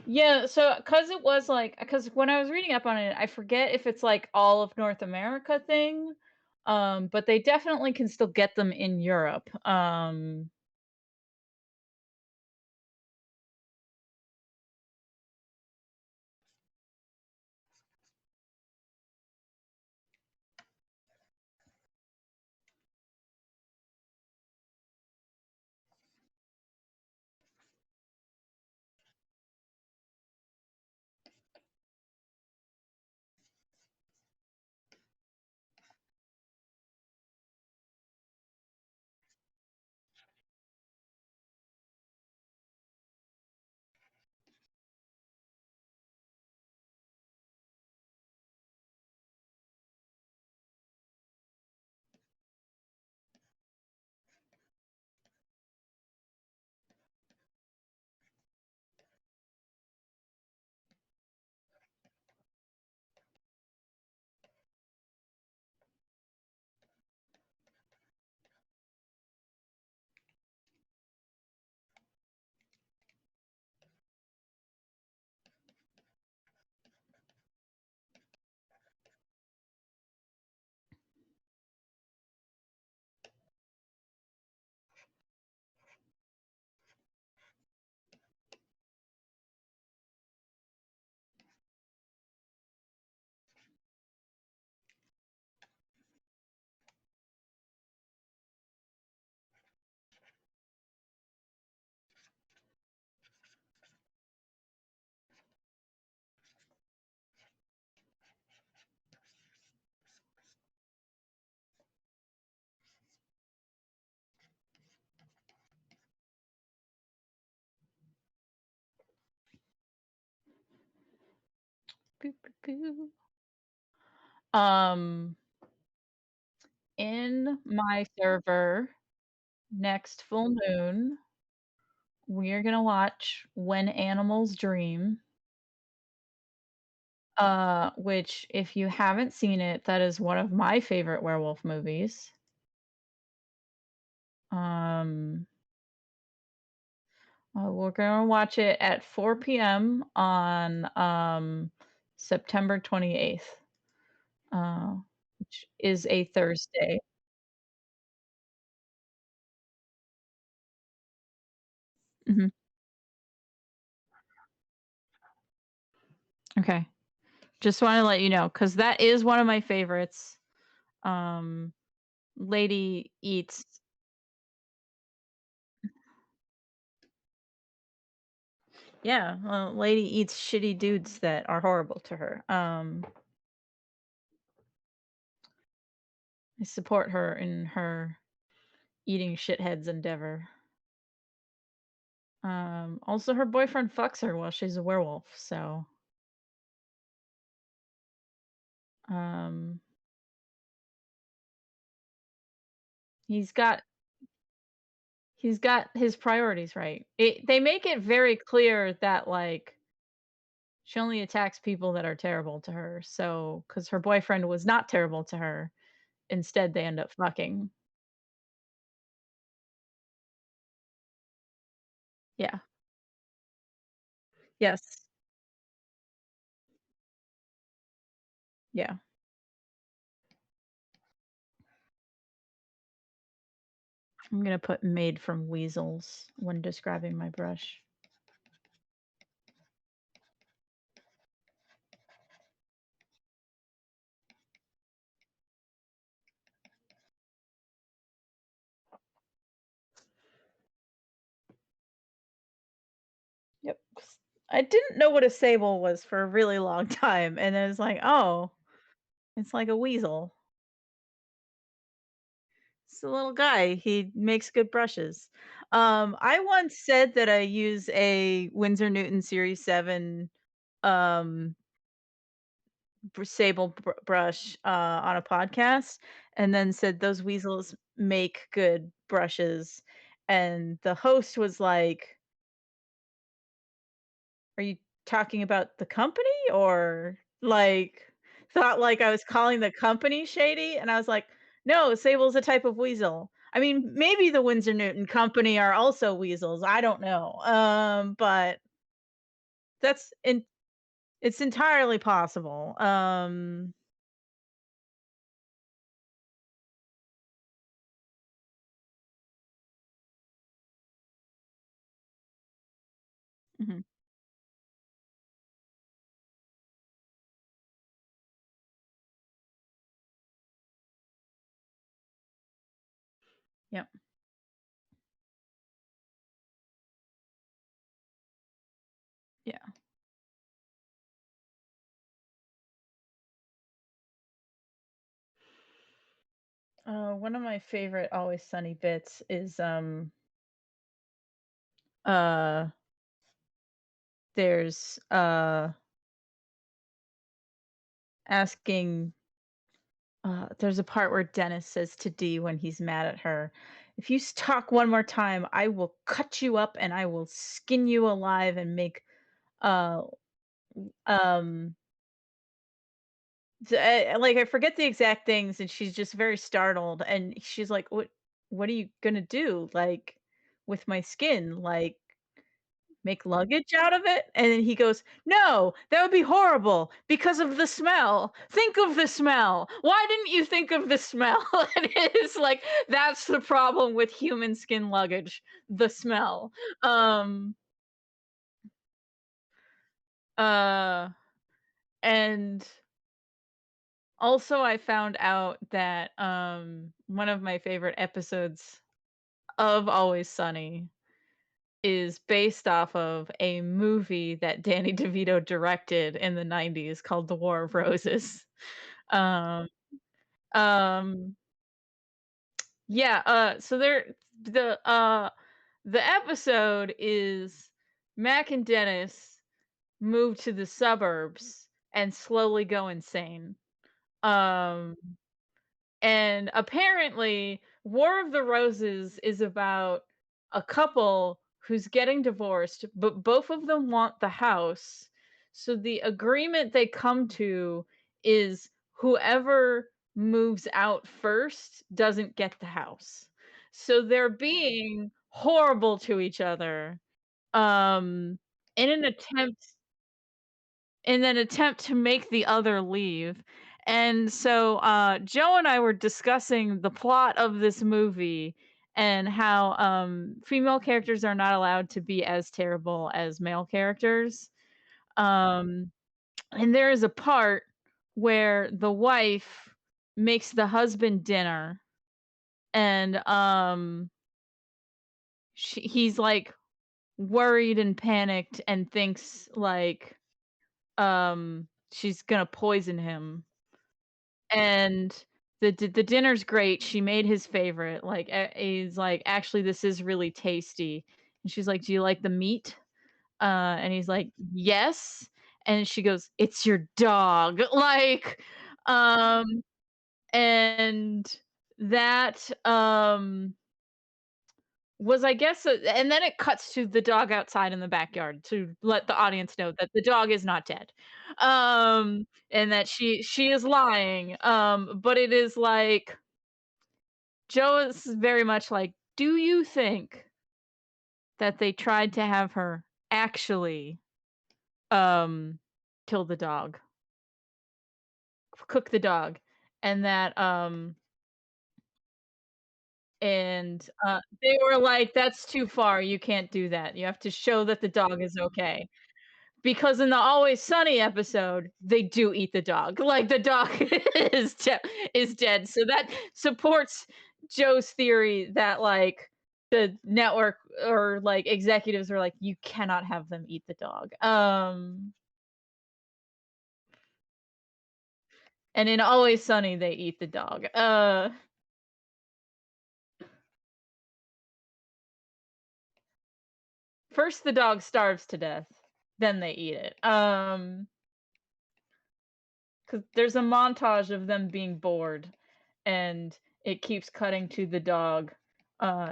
A: Yeah, so because it was like, because when I was reading up on it, I forget if it's like all of North America thing, but they definitely can still get them in Europe. Boo, boo, boo. Um, in my server next full moon, we're gonna watch When Animals Dream, which if you haven't seen it, that is one of my favorite werewolf movies. Um, we're gonna watch it at 4 p.m. on September 28th, uh, which is a Thursday. Mhm. Okay. Just wanna let you know because that is one of my favorites. Um, lady eats Yeah, well, lady eats shitty dudes that are horrible to her. I support her in her eating shitheads endeavor. Also her boyfriend fucks her while she's a werewolf, so, um, he's got he's got his priorities right. They make it very clear that, like, she only attacks people that are terrible to her, so because her boyfriend was not terrible to her, instead they end up fucking. Yeah. Yes. Yeah. I'm gonna put made from weasels when describing my brush. Yep. I didn't know what a sable was for a really long time, and I was like, "Oh, it's like a weasel." It's a little guy. He makes good brushes. I once said that I use a Winsor Newton Series 7 um sable brush on a podcast, and then said those weasels make good brushes, and the host was like, "Are you talking about the company?" Or, like, thought, like, I was calling the company shady, and I was like, "No, sable's a type of weasel." I mean, maybe the Winsor Newton Company are also weasels, I don't know, but that's en it's entirely possible, mhm, yep, yeah. One of my favorite Always Sunny bits is, uh, there's, asking there's a part where Dennis says to Dee when he's mad at her, "If you talk one more time, I will cut you up and I will skin you alive and make uh um like I forget the exact things and she's just very startled and she's like, what are you gonna do? Like with my skin? Like make luggage out of it?" And then he goes, "No, that would be horrible because of the smell. Think of the smell. Why didn't you think of the smell?" And it's like, that's the problem with human skin luggage, the smell. Um, uh, and also I found out that, one of my favorite episodes of Always Sunny is based off of a movie that Danny DeVito directed in the '90s called The War of Roses. Um, um, yeah, so the episode is Mac and Dennis move to the suburbs and slowly go insane. Um And apparently, War of the Roses is about a couple who's getting divorced, but both of them want the house. So the agreement they come to is whoever moves out first doesn't get the house. So they're being horrible to each other um in an attempt to make the other leave. And so Joe and I were discussing the plot of this movie and how female characters are not allowed to be as terrible as male characters. Um, and there is a part where the wife makes the husband dinner and he's like worried and panicked and thinks like she's gonna poison him. And the dinner's great, she made his favorite, like, he's like, "Actually, this is really tasty." And she's like, "Do you like the meat?" And he's like, "Yes." And she goes, "It's your dog." Like, um, and that, was, I guess, and then it cuts to the dog outside in the backyard to let the audience know that the dog is not dead, and that she is lying, but it is like Joe is very much like, "Do you think that they tried to have her actually, um, kill the dog, cook the dog, and that, they were like, "That's too far, you can't do that, you have to show that the dog is okay." Because in the Always Sunny episode, they do eat the dog, like, the dog is dead, so that supports Joe's theory that, like, the network or, like, executives were like, "You cannot have them eat the dog." And in Always Sunny, they eat the dog. First the dog starves to death, then they eat it. 'Cause there's a montage of them being bored, and it keeps cutting to the dog,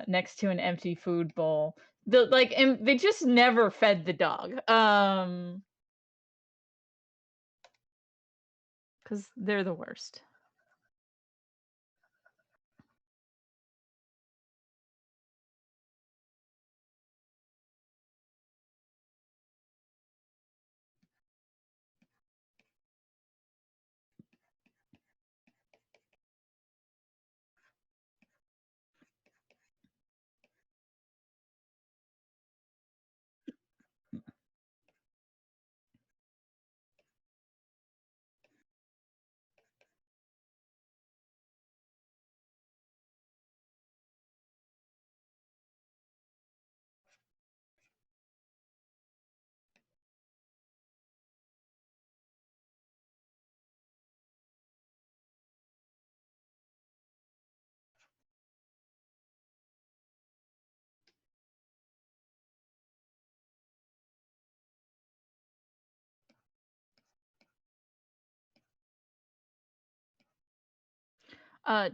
A: next to an empty food bowl. And they just never fed the dog, 'cause they're the worst.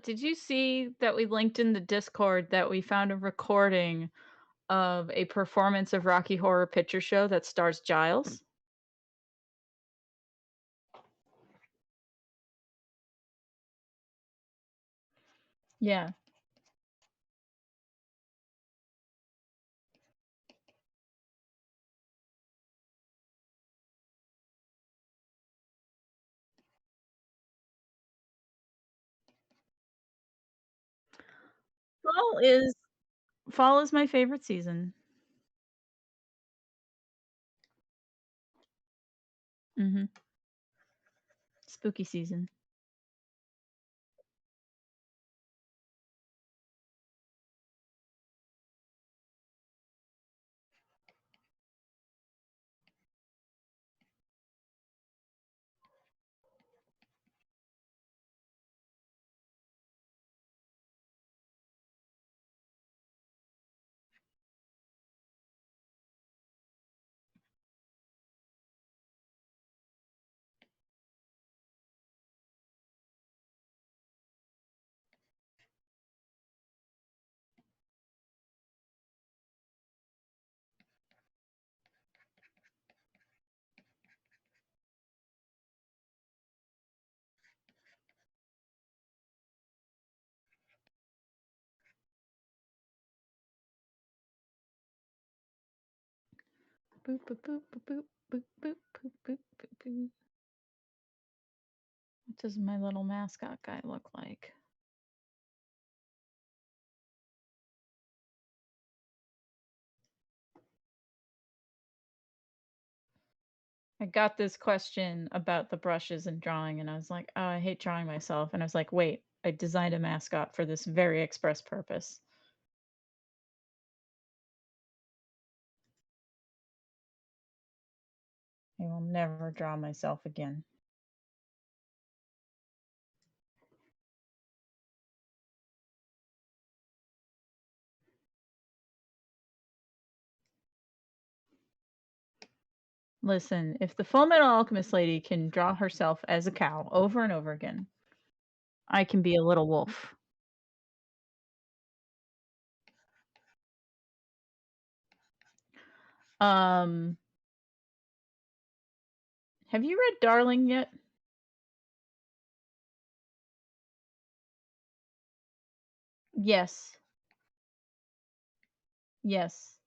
A: Did you see that we linked in the Discord that we found a recording of a performance of Rocky Horror Picture Show that stars Giles? Yeah. Fall is Fall is my favorite season. Mhm. Spooky season. Boop, boop, boop, boop, boop, boop, boop, boop, boop, boop, boop. What does my little mascot guy look like? I got this question about the brushes and drawing, and I was like, "Oh, I hate drawing myself." And I was like, "Wait, I designed a mascot for this very express purpose. I will never draw myself again." Listen, if the Full Metal Alchemist lady can draw herself as a cow over and over again, I can be a little wolf. Um, have you read Darling yet? Yes. Yes.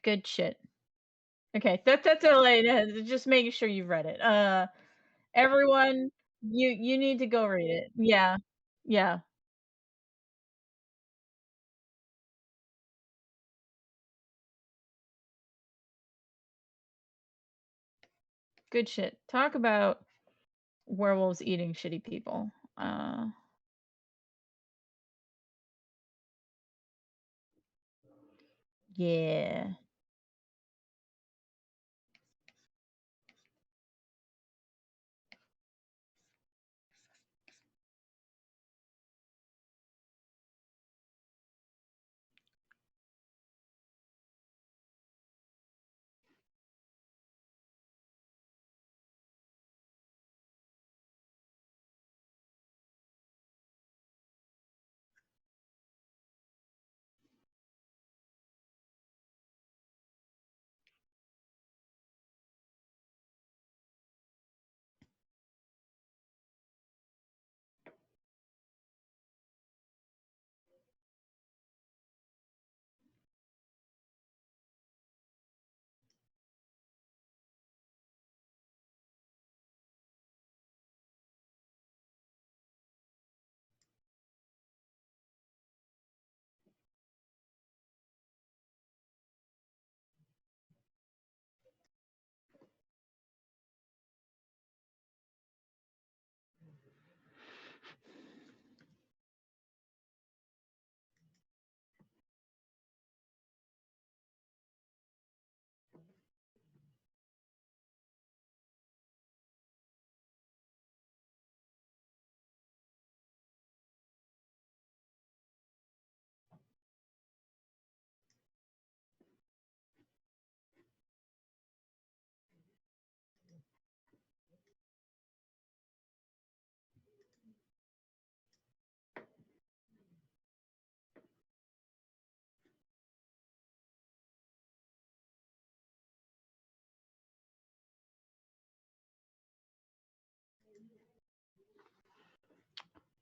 A: Good shit. Okay, that's all I just making sure you've read it. Everyone, you need to go read it. Yeah. Yeah. Good shit. Talk about werewolves eating shitty people. Yeah.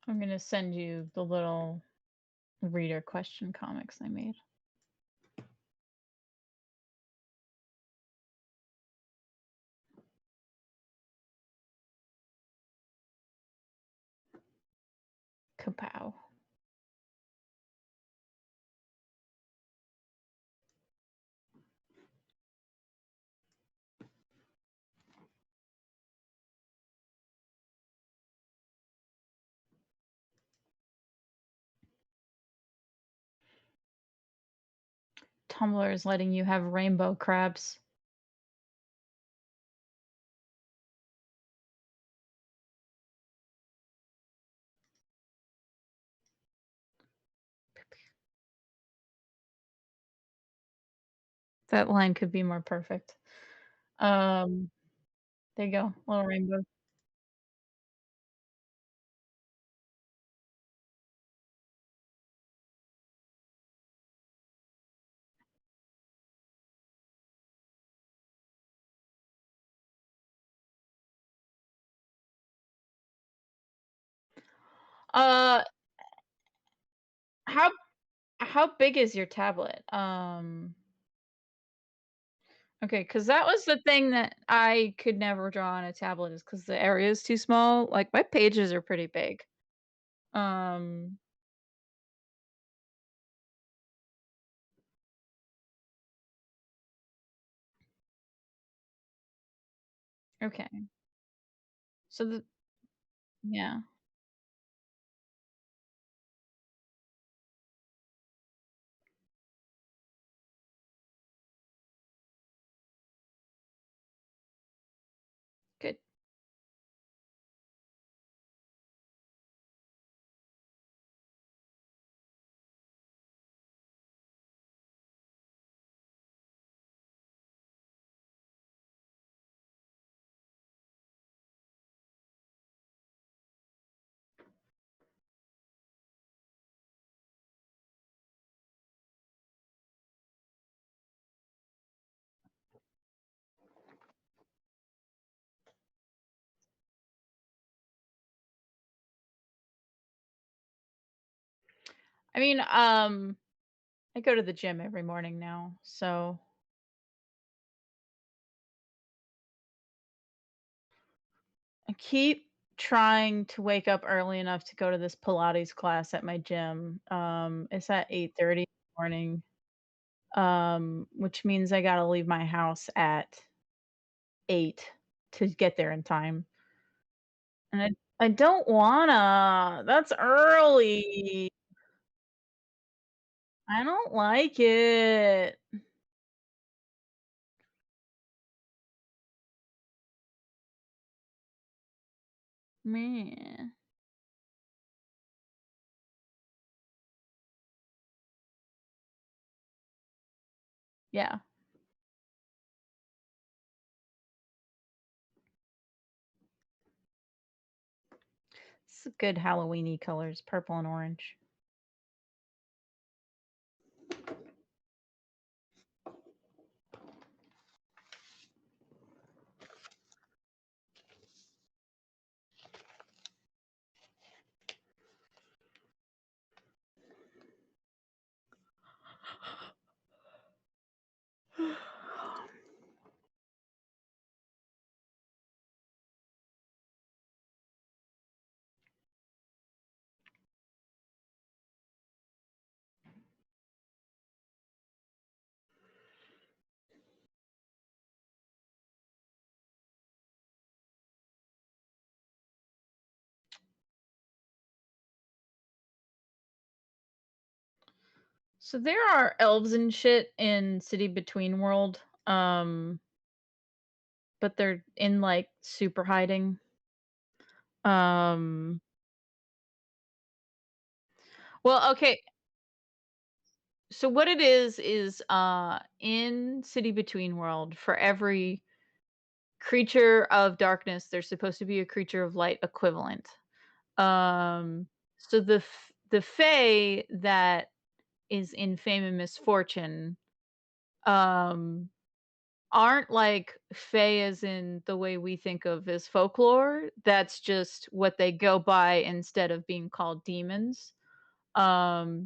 A: I'm gonna send you the little reader question comics I made. Kapow. Tumblr is letting you have rainbow crabs. That line could be more perfect. Um, there you go, little rainbow. Uh, how how big is your tablet? Okay, because that was the thing that I could never draw on a tablet is because the area is too small. Like, my pages are pretty big. Um, okay. So the yeah, good. I mean, I go to the gym every morning now, so I keep trying to wake up early enough to go to this Pilates class at my gym. It's at 8:30 in the morning, which means I gotta leave my house at 8 to get there in time. And I don't wanna. That's early. I don't like it. Meh. Yeah, it's good Halloweeny colors, purple and orange. So there are elves and shit in City Between World, but they're in like super hiding. Um, well, okay. So what it is in City Between World, for every creature of darkness, there's supposed to be a creature of light equivalent. Um, so the Fae that is in Fame and Misfortune, um, aren't like Fae as in the way we think of as folklore. That's just what they go by instead of being called demons.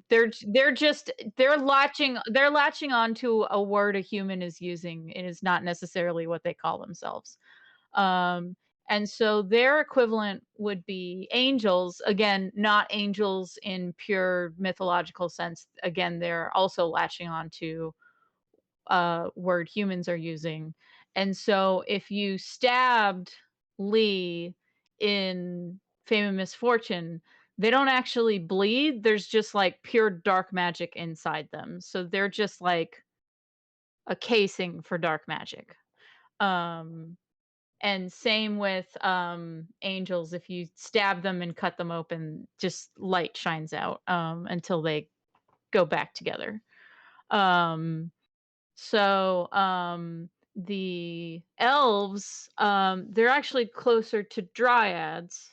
A: They're just they're latching on to a word a human is using. It is not necessarily what they call themselves. Um, and so their equivalent would be angels. Again, not angels in pure mythological sense. Again, they're also latching on to word humans are using. And so if you stabbed Lee in Fame and Misfortune, they don't actually bleed. There's just like pure dark magic inside them. So they're just like a casing for dark magic. Um, and same with angels. If you stab them and cut them open, just light shines out until they go back together. Um, So, the elves, they're actually closer to dryads,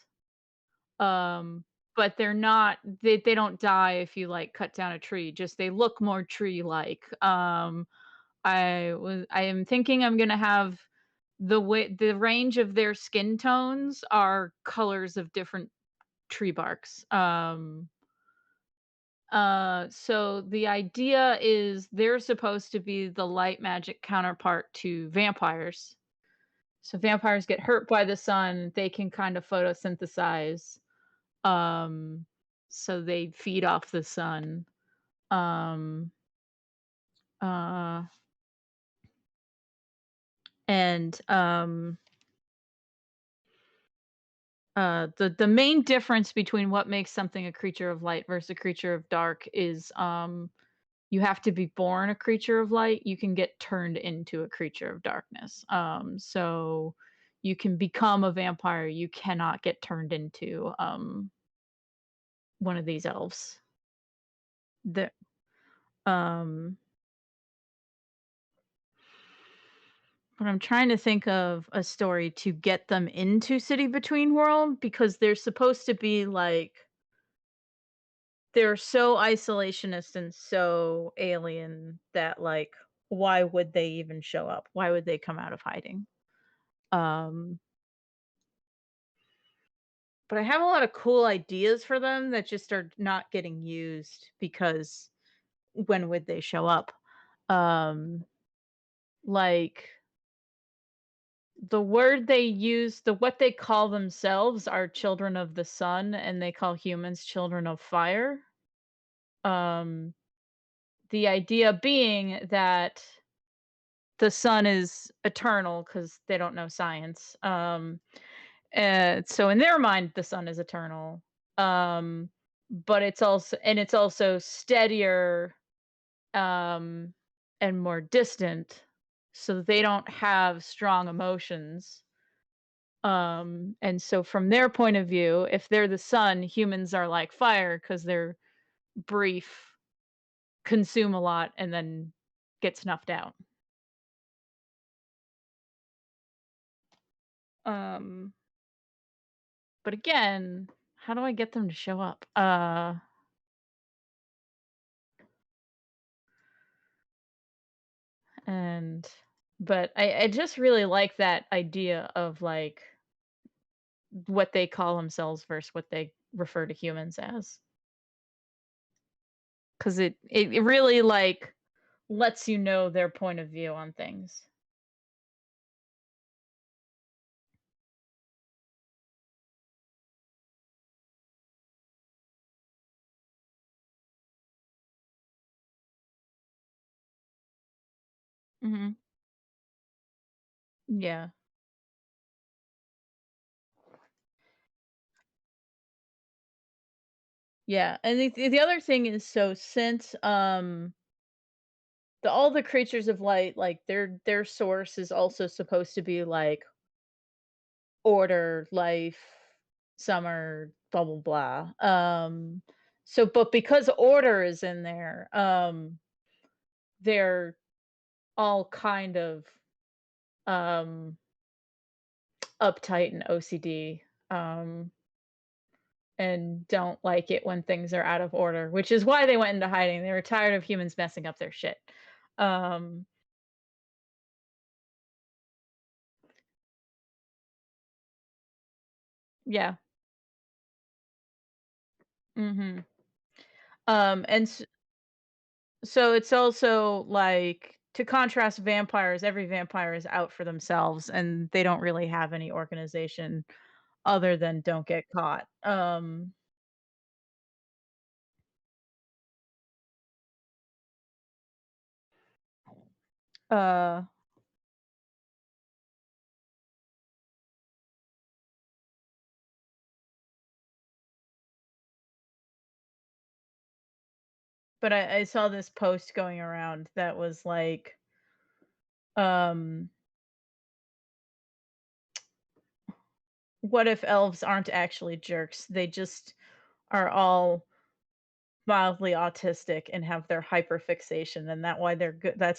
A: um, but they're not they don't die if you, like, cut down a tree, just they look more tree-like. I am thinking I'm gonna have the range of their skin tones are colors of different tree barks. So the idea is they're supposed to be the light magic counterpart to vampires. So vampires get hurt by the sun, they can kind of photosynthesize. Um, so they feed off the sun. Um, uh, and the main difference between what makes something a creature of light versus a creature of dark is you have to be born a creature of light. You can get turned into a creature of darkness. So you can become a vampire. You cannot get turned into one of these elves. The um, but I'm trying to think of a story to get them into City Between World because they're supposed to be like they're so isolationist and so alien that like why would they even show up? Why would they come out of hiding? Um but I have a lot of cool ideas for them that just are not getting used because when would they show up? Um, like the word they use, the what they call themselves are children of the sun, and they call humans children of fire. Um, the idea being that the sun is eternal because they don't know science. So in their mind, the sun is eternal. Um, but it's also steadier, um, and more distant, so they don't have strong emotions. And so from their point of view, if they're the sun, humans are like fire because they're brief, consume a lot, and then get snuffed out. Um, but again, how do I get them to show up? And but I just really like that idea of like what they call themselves versus what they refer to humans as, because it really like lets you know their point of view on things. Hmm. Yeah. Yeah, and the other thing is, so since all the creatures of light, like their source is also supposed to be like order, life, summer, blah blah blah. So but because order is in there, they're all kind of um uptight and OCD, and don't like it when things are out of order, which is why they went into hiding. They were tired of humans messing up their shit. Um, yeah. Mhm. And so it's also like to contrast vampires, every vampire is out for themselves and they don't really have any organization other than don't get caught. Uh, but I saw this post going around that was like, um, what if elves aren't actually jerks? They just are all mildly autistic and have their hyperfixation, and that's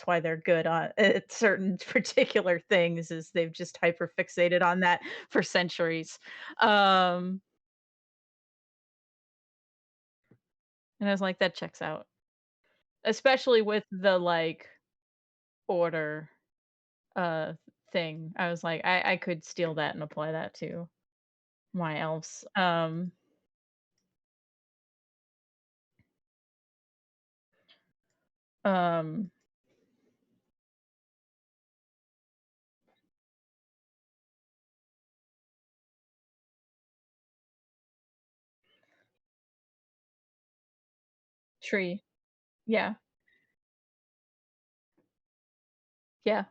A: why they're good on at certain particular things, is they've just hyperfixated on that for centuries. Um, and I was like, "That checks out." Especially with the, like, order, uh, thing. I was like, I could steal that and apply that to my elves. Um, tree. Yeah, yeah,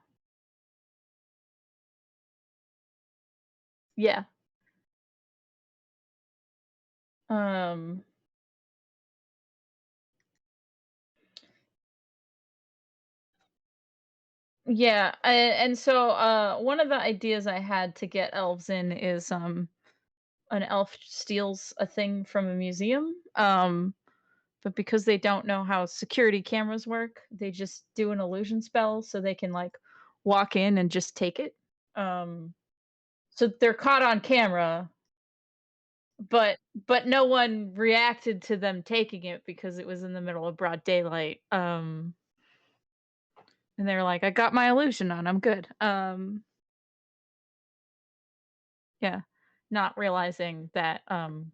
A: yeah. Um Yeah, and so, one of the ideas I had to get elves in is, an elf steals a thing from a museum, but because they don't know how security cameras work, they just do an illusion spell so they can, like, walk in and just take it. Um, so they're caught on camera, but no one reacted to them taking it because it was in the middle of broad daylight, and they were like, "I got my illusion on, I'm good." Yeah. not realizing that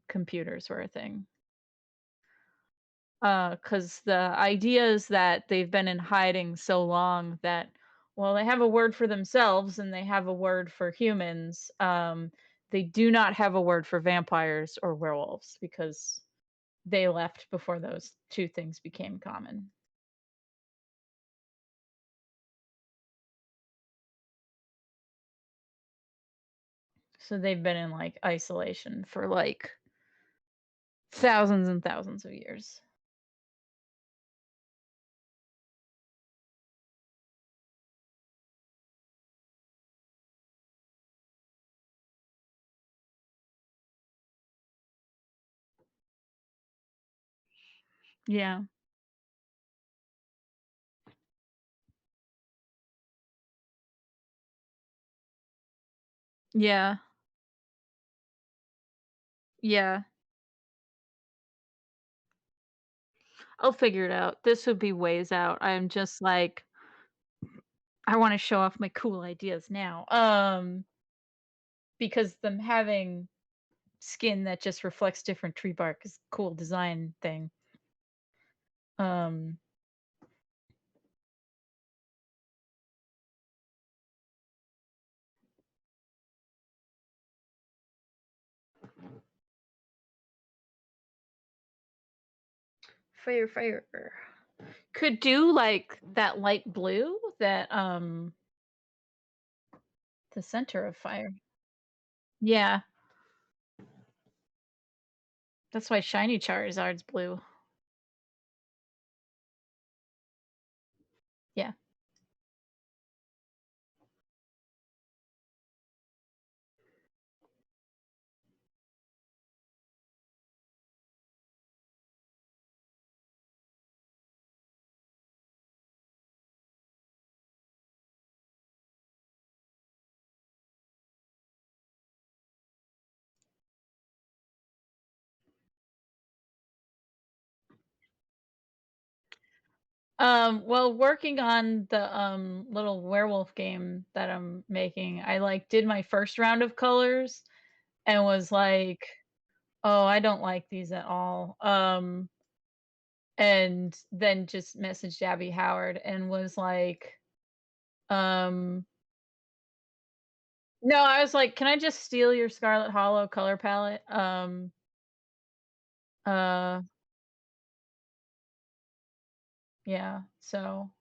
A: computers were a thing. Because the idea is that they've been in hiding so long that, well, they have a word for themselves and they have a word for humans. They do not have a word for vampires or werewolves because they left before those two things became common. So they've been in like isolation for like thousands and thousands of years. Yeah. Yeah. Yeah. I'll figure it out. This would be ways out. I'm just like, I want to show off my cool ideas now. Because them having skin that just reflects different tree bark is a cool design thing. Um, fire, fire. Could do like that light blue that the center of fire. Yeah, that's why shiny Charizard's blue. Yeah. Well, working on the little werewolf game that I'm making, I like did my first round of colors and was like, "Oh, I don't like these at all." And then just messaged Abby Howard and was like, um no, I was like, "Can I just steal your Scarlet Hollow color palette?" Uh, yeah, so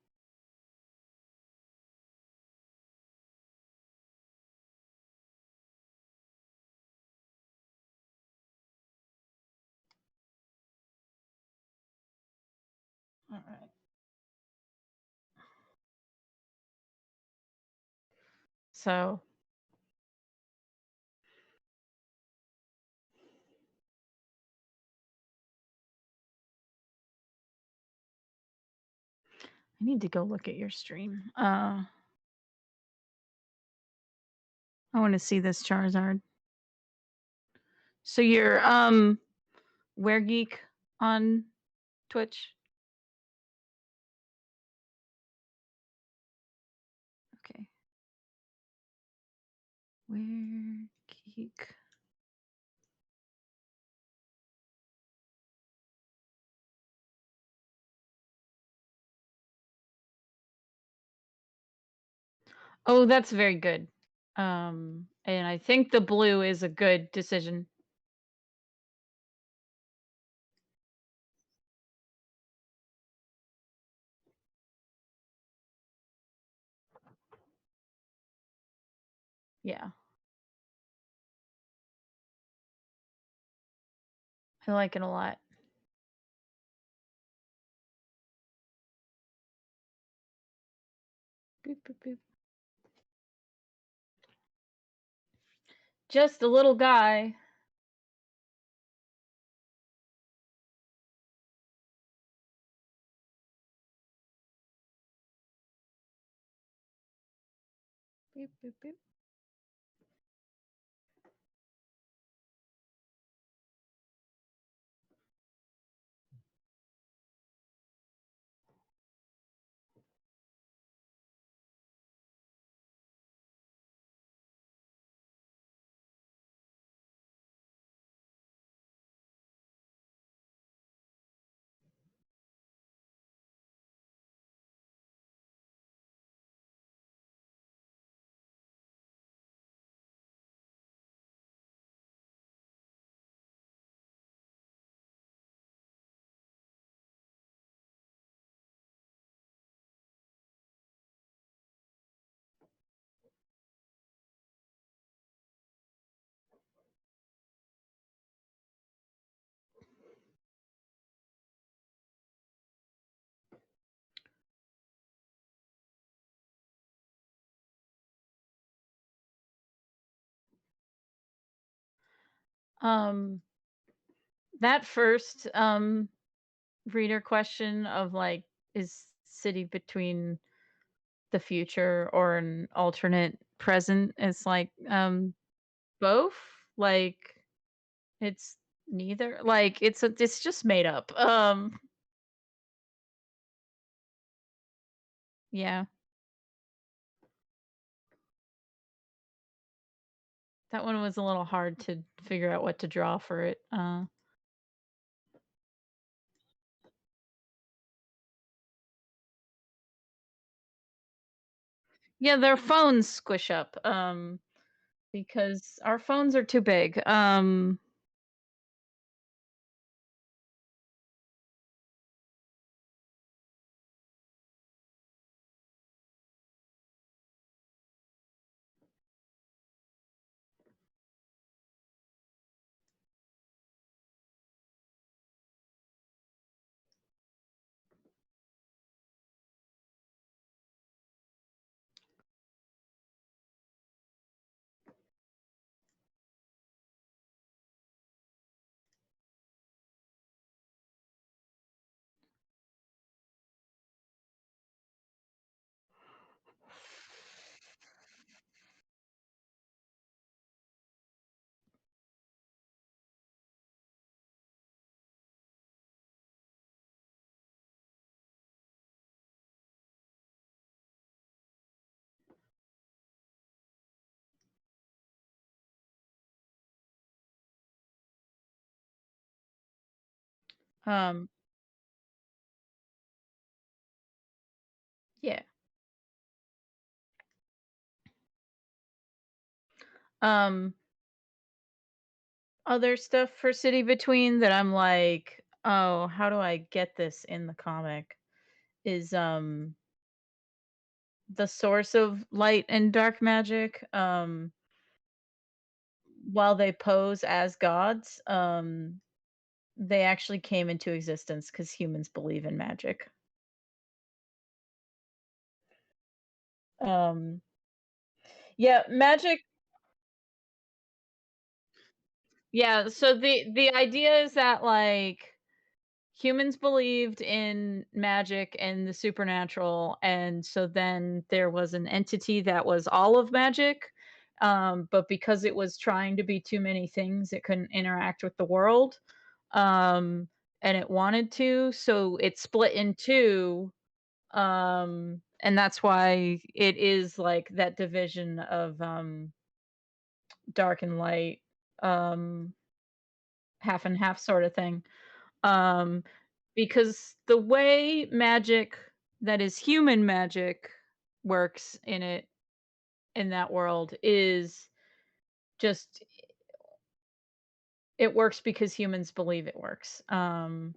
A: alright. So, I need to go look at your stream. I wanna see this Charizard. So you're, Geek on Twitch? Okay. Geek. Oh, that's very good. And I think the blue is a good decision. Yeah, I like it a lot. Boop, boop, boop. Just a little guy. Boop, boop, boop. Um, that first reader question of like, is city between the future or an alternate present? Is like both. Like it's neither. Like it's just made up. Yeah. That one was a little hard to figure out what to draw for it. Yeah, their phones squish up, because our phones are too big. Um, yeah. Um, Other stuff for City Between that I'm like, "Oh, how do I get this in the comic?" is, the source of light and dark magic, while they pose as gods, they actually came into existence because humans believe in magic. Um, yeah, magic. Yeah, so the idea is that, like, humans believed in magic and the supernatural, and so then there was an entity that was all of magic, but because it was trying to be too many things, it couldn't interact with the world, um, and it wanted to, so it split in 2, and that's why it is like that division of, dark and light, um, half and half sorta thing. Um, because the way magic that is human magic works in that world is just it works because humans believe it works. And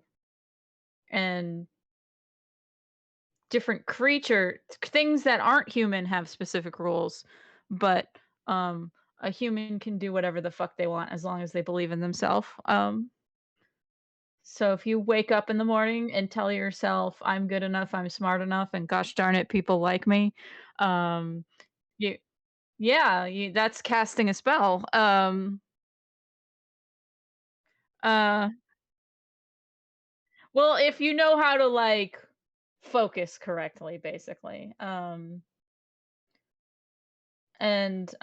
A: different things that aren't human have specific rules, but um a human can do whatever the fuck they want as long as they believe in themselves. So if you wake up in the morning and tell yourself, "I'm good enough, I'm smart enough, and gosh darn it, people like me," um, you yeah, that's casting a spell. Uh, well, if you know how to like focus correctly, basically. And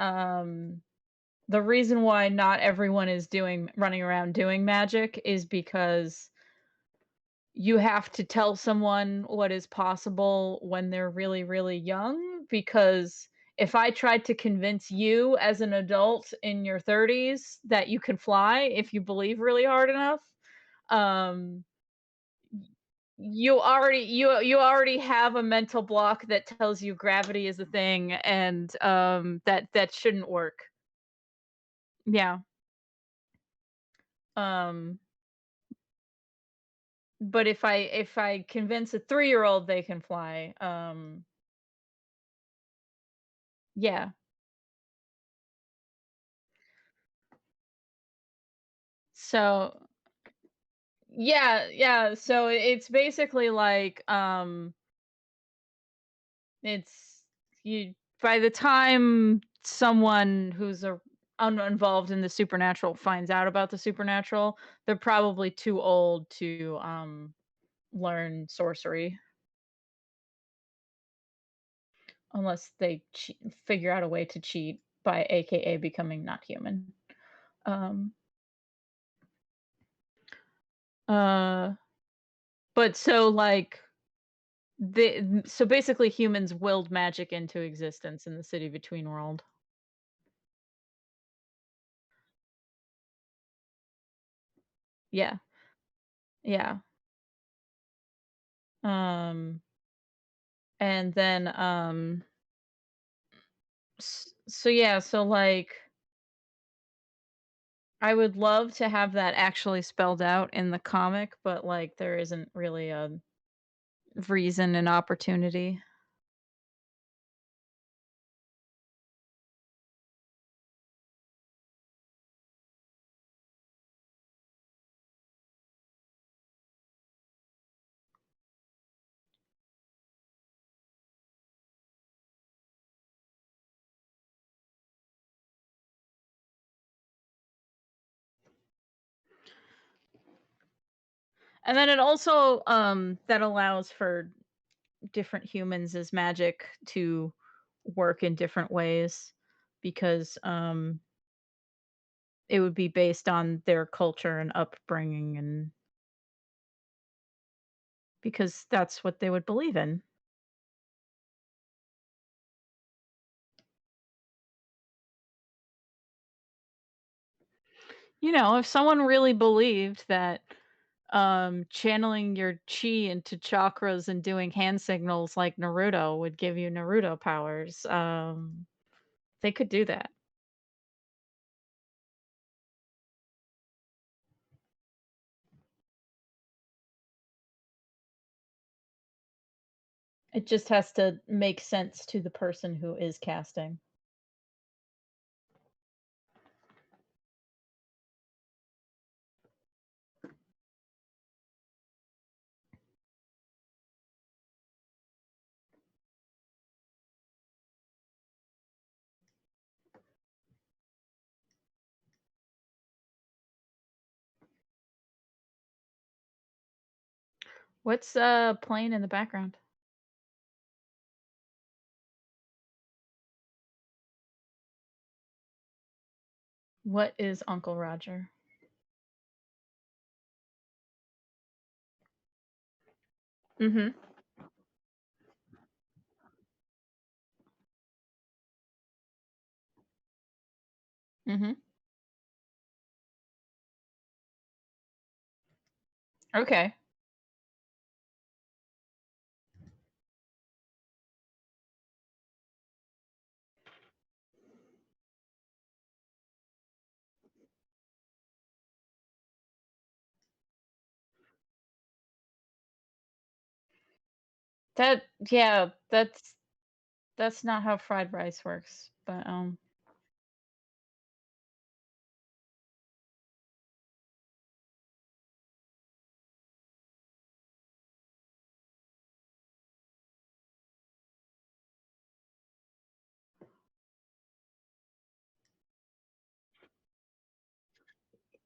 A: the reason why not everyone is doing running around doing magic is because you have to tell someone what is possible when they're really, really young, because if I tried to convince you as an adult in your 30s that you can fly if you believe really hard enough, um, you already have a mental block that tells you gravity is a thing and, that shouldn't work. Yeah, um, but if I convince a 3-year-old they can fly, yeah. So yeah, yeah, so it's basically like, it's you by the time someone who's a involved in the supernatural finds out about the supernatural, they're probably too old to learn sorcery unless they figure out a way to cheat by AKA becoming not human. Um, uh, but so like so basically humans willed magic into existence in the city between world. Yeah. Yeah. Um and then so yeah, so like I would love to have that actually spelled out in the comic, but like there isn't really a reason and opportunity. And then it also that allows for different humans as magic to work in different ways because it would be based on their culture and upbringing and because that's what they would believe in. You know, if someone really believed that channeling your chi into chakras and doing hand signals like Naruto would give you Naruto powers, they could do that. It just has to make sense to the person who is casting. What's playing in the background? What is Uncle Roger? Mhm. Mhm. Okay. That yeah, that's not how fried rice works, but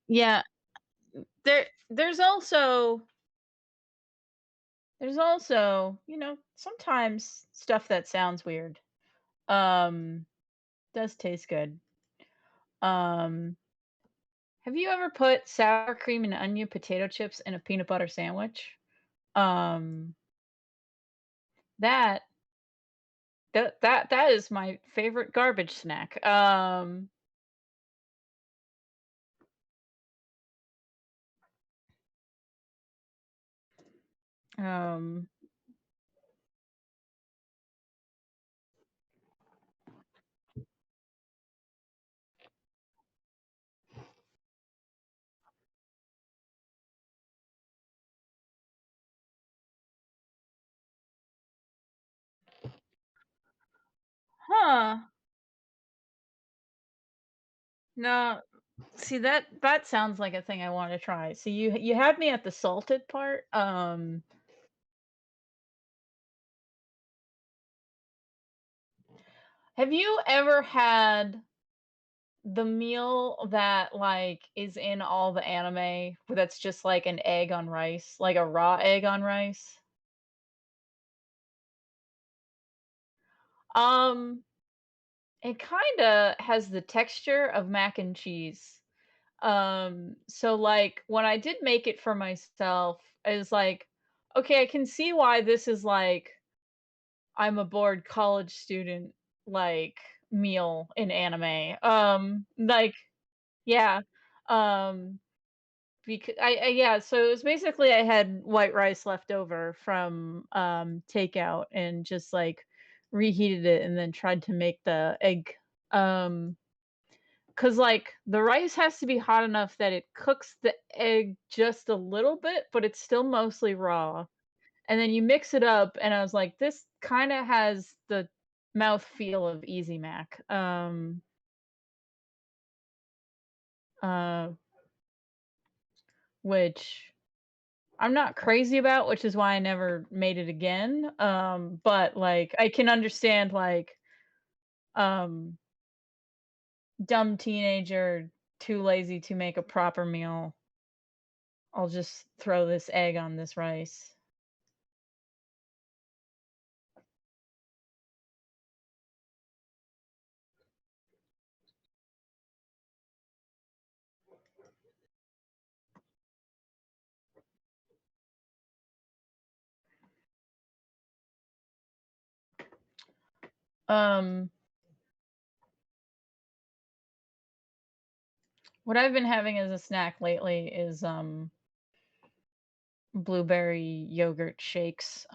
A: yeah, there's also you know, sometimes stuff that sounds weird um does taste good. Um have you ever put sour cream and onion potato chips in a peanut butter sandwich? Um that that is my favorite garbage snack. Um huh. No, see that sounds like a thing I want to try. So you had me at the salted part. Have you ever had the meal that, like, is in all the anime that's just like an egg on rice, like a raw egg on rice. Um, it kinda has the texture of mac and cheese. So, like, when I did make it for myself, I was like, "Okay, I can see why this is like I'm a bored college student, like, meal in anime." Like yeah. Um I yeah, so it was basically I had white rice left over from, takeout and just, like, reheated it and then tried to make the egg, um 'cause, like, the rice has to be hot enough that it cooks the egg just a little bit, but it's still mostly raw, and then you mix it up, and I was like, "This kinda has the mouth feel of Easy Mac," uh, which I'm not crazy about, which is why I never made it again, but, like, I can understand, like, um, dumb teenager, too lazy to make a proper meal. I'll just throw this egg on this rice. Um, what I've been having as a snack lately is, blueberry yogurt shakes,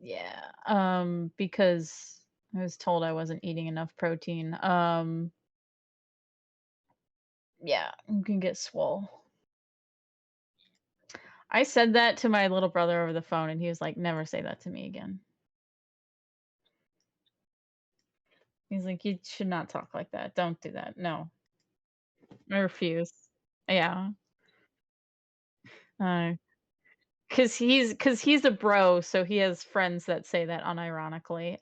A: yeah, because I was told I wasn't eating enough protein, yeah, you can get swole. I said that to my little brother over the phone, and he was like, "Never say that to me again." He's like, "You should not talk like that. Don't do that. No, I refuse." Yeah, uh, 'cause he's a bro, so he has friends that say that unironically.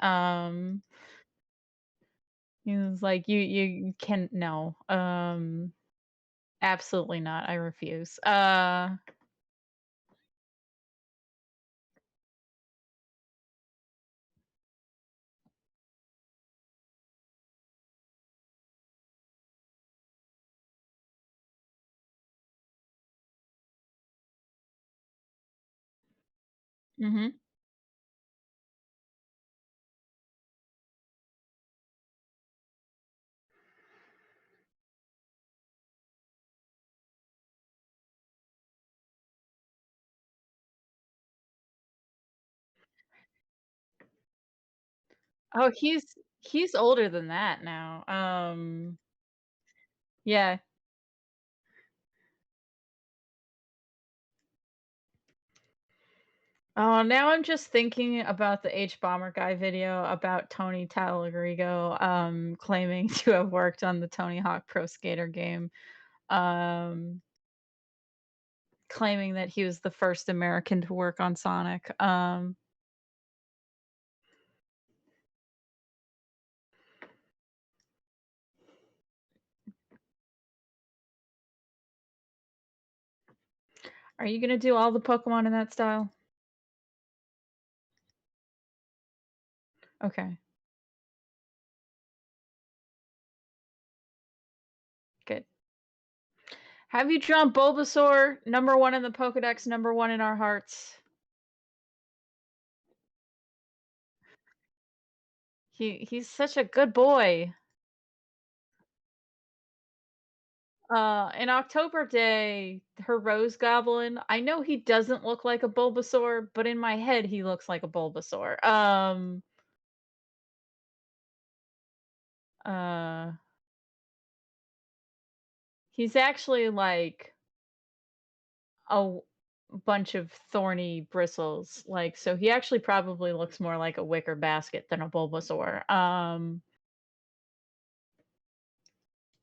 A: He was like, "You can no, absolutely not. I refuse." Mhm. Oh, he's older than that now. Yeah. Oh, now I'm just thinking about the H Bomber Guy video about Tony Talarico, claiming to have worked on the Tony Hawk Pro Skater game, um, claiming that he was the first American to work on Sonic. Are you gonna do all the Pokemon in that style? Okay, good. Have you drawn Bulbasaur? Number 1 in the Pokédex, number 1 in our hearts. He's such a good boy. In October Day, her Rose Goblin, I know he doesn't look like a Bulbasaur, but in my head, he looks like a Bulbasaur. Uh, he's actually like a bunch of thorny bristles, like, so he actually probably looks more like a wicker basket than a Bulbasaur.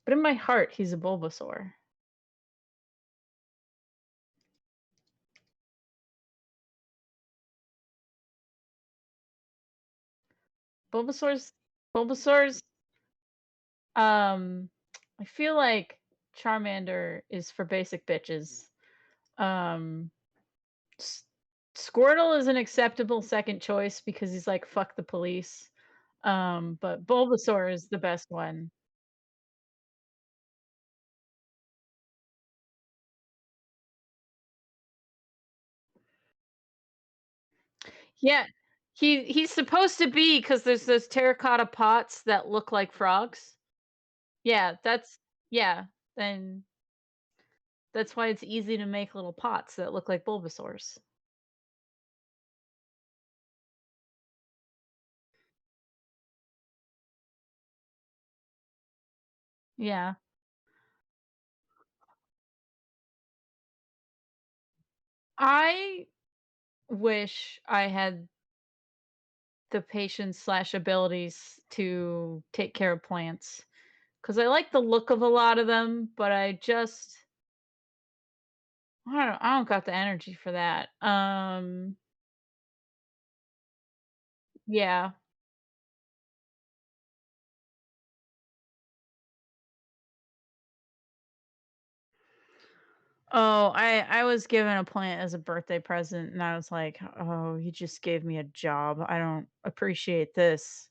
A: But in my heart, he's a Bulbasaur. Bulbasaur's Bulbasaur's um I feel like Charmander is for basic bitches. Um S- Squirtle is an acceptable second choice because he's like fuck the police. But Bulbasaur is the best one. Yeah. He's supposed to be because there's those terracotta pots that look like frogs. Yeah, yeah, and that's why it's easy to make little pots that look like Bulbasaurs. Yeah. I wish I had the patience slash abilities to take care of plants because I like the look of a lot of them, but I don't got the energy for that. Yeah. Oh, I was given a plant as a birthday present, and I was like, "Oh, you just gave me a job. I don't appreciate this."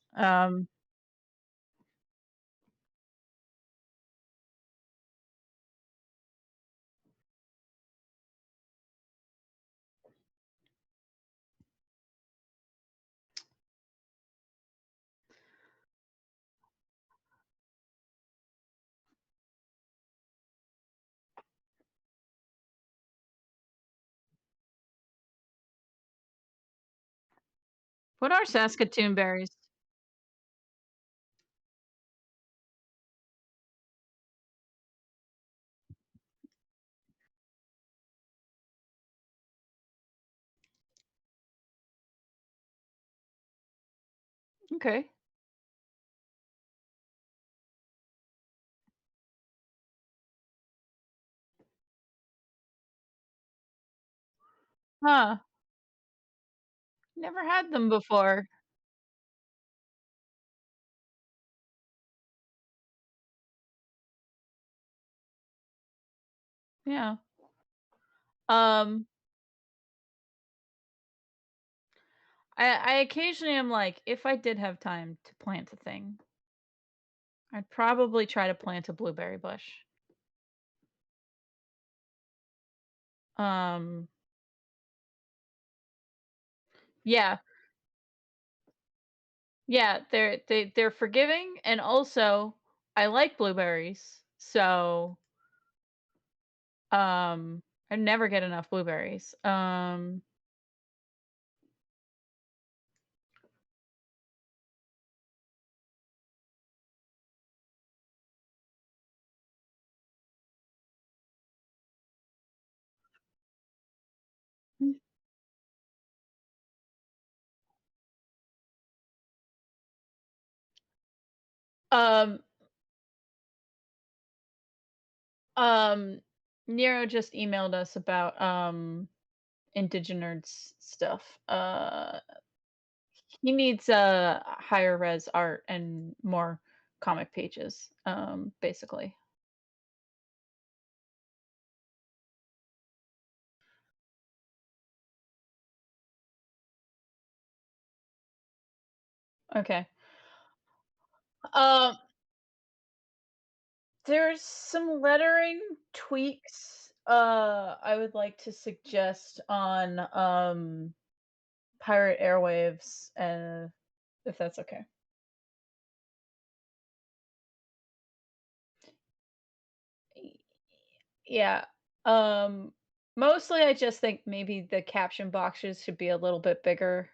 A: What are Saskatoon berries? Okay. Huh. Never had them before. Yeah. Um, I occasionally am like, if I did have time to plant a thing, I'd probably try to plant a blueberry bush. Um, yeah. Yeah, they're forgiving, and also I like blueberries, so, I never get enough blueberries. Um, um, Nero just emailed us about, Indigenous stuff. He needs, higher res art and more comic pages, basically. Okay. Um, there's some lettering tweaks, I would like to suggest on, Pirate Airwaves, if that's okay. Y Yeah, um, mostly I just think maybe the caption boxes should be a little bit bigger,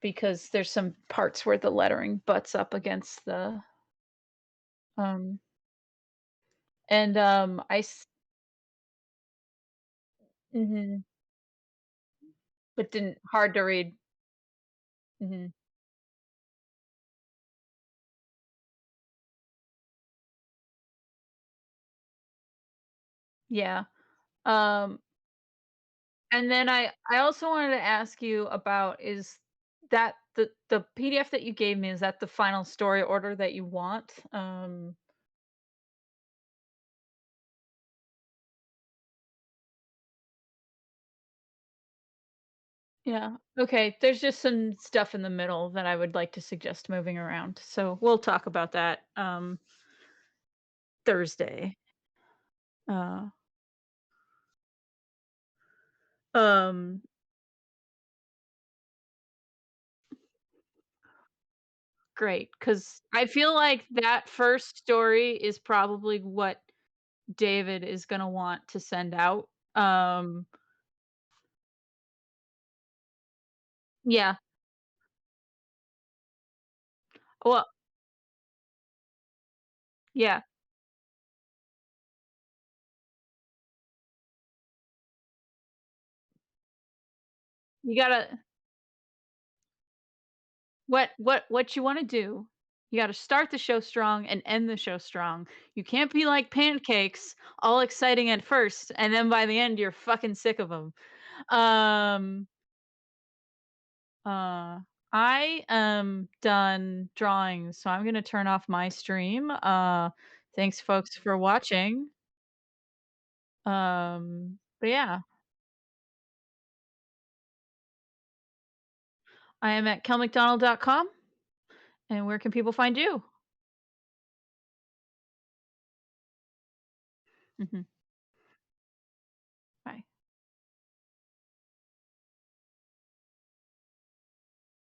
A: because there's some parts where the lettering butts up against the, um and, I s Mhm, but didn't hard to read. Mhm, yeah, um and then I also wanted to ask you about is that the PDF that you gave me, is that the final story order that you want? Yeah. Okay, there's just some stuff in the middle that I would like to suggest moving around, so we'll talk about that, Thursday. Uh, um, Great, because I feel like that first story is probably what David is gonna want to send out. Yeah, well, yeah, you gotta what you wanna do, you gotta start the show strong and end the show strong. You can't be like pancakes, all exciting at first, and then by the end, you're fucking sick of them. Um, uh, I am done drawing, so I'm gonna turn off my stream. Thanks folks for watching. But yeah, I am at kelmcdonald.com, and where can people find you? Mhm.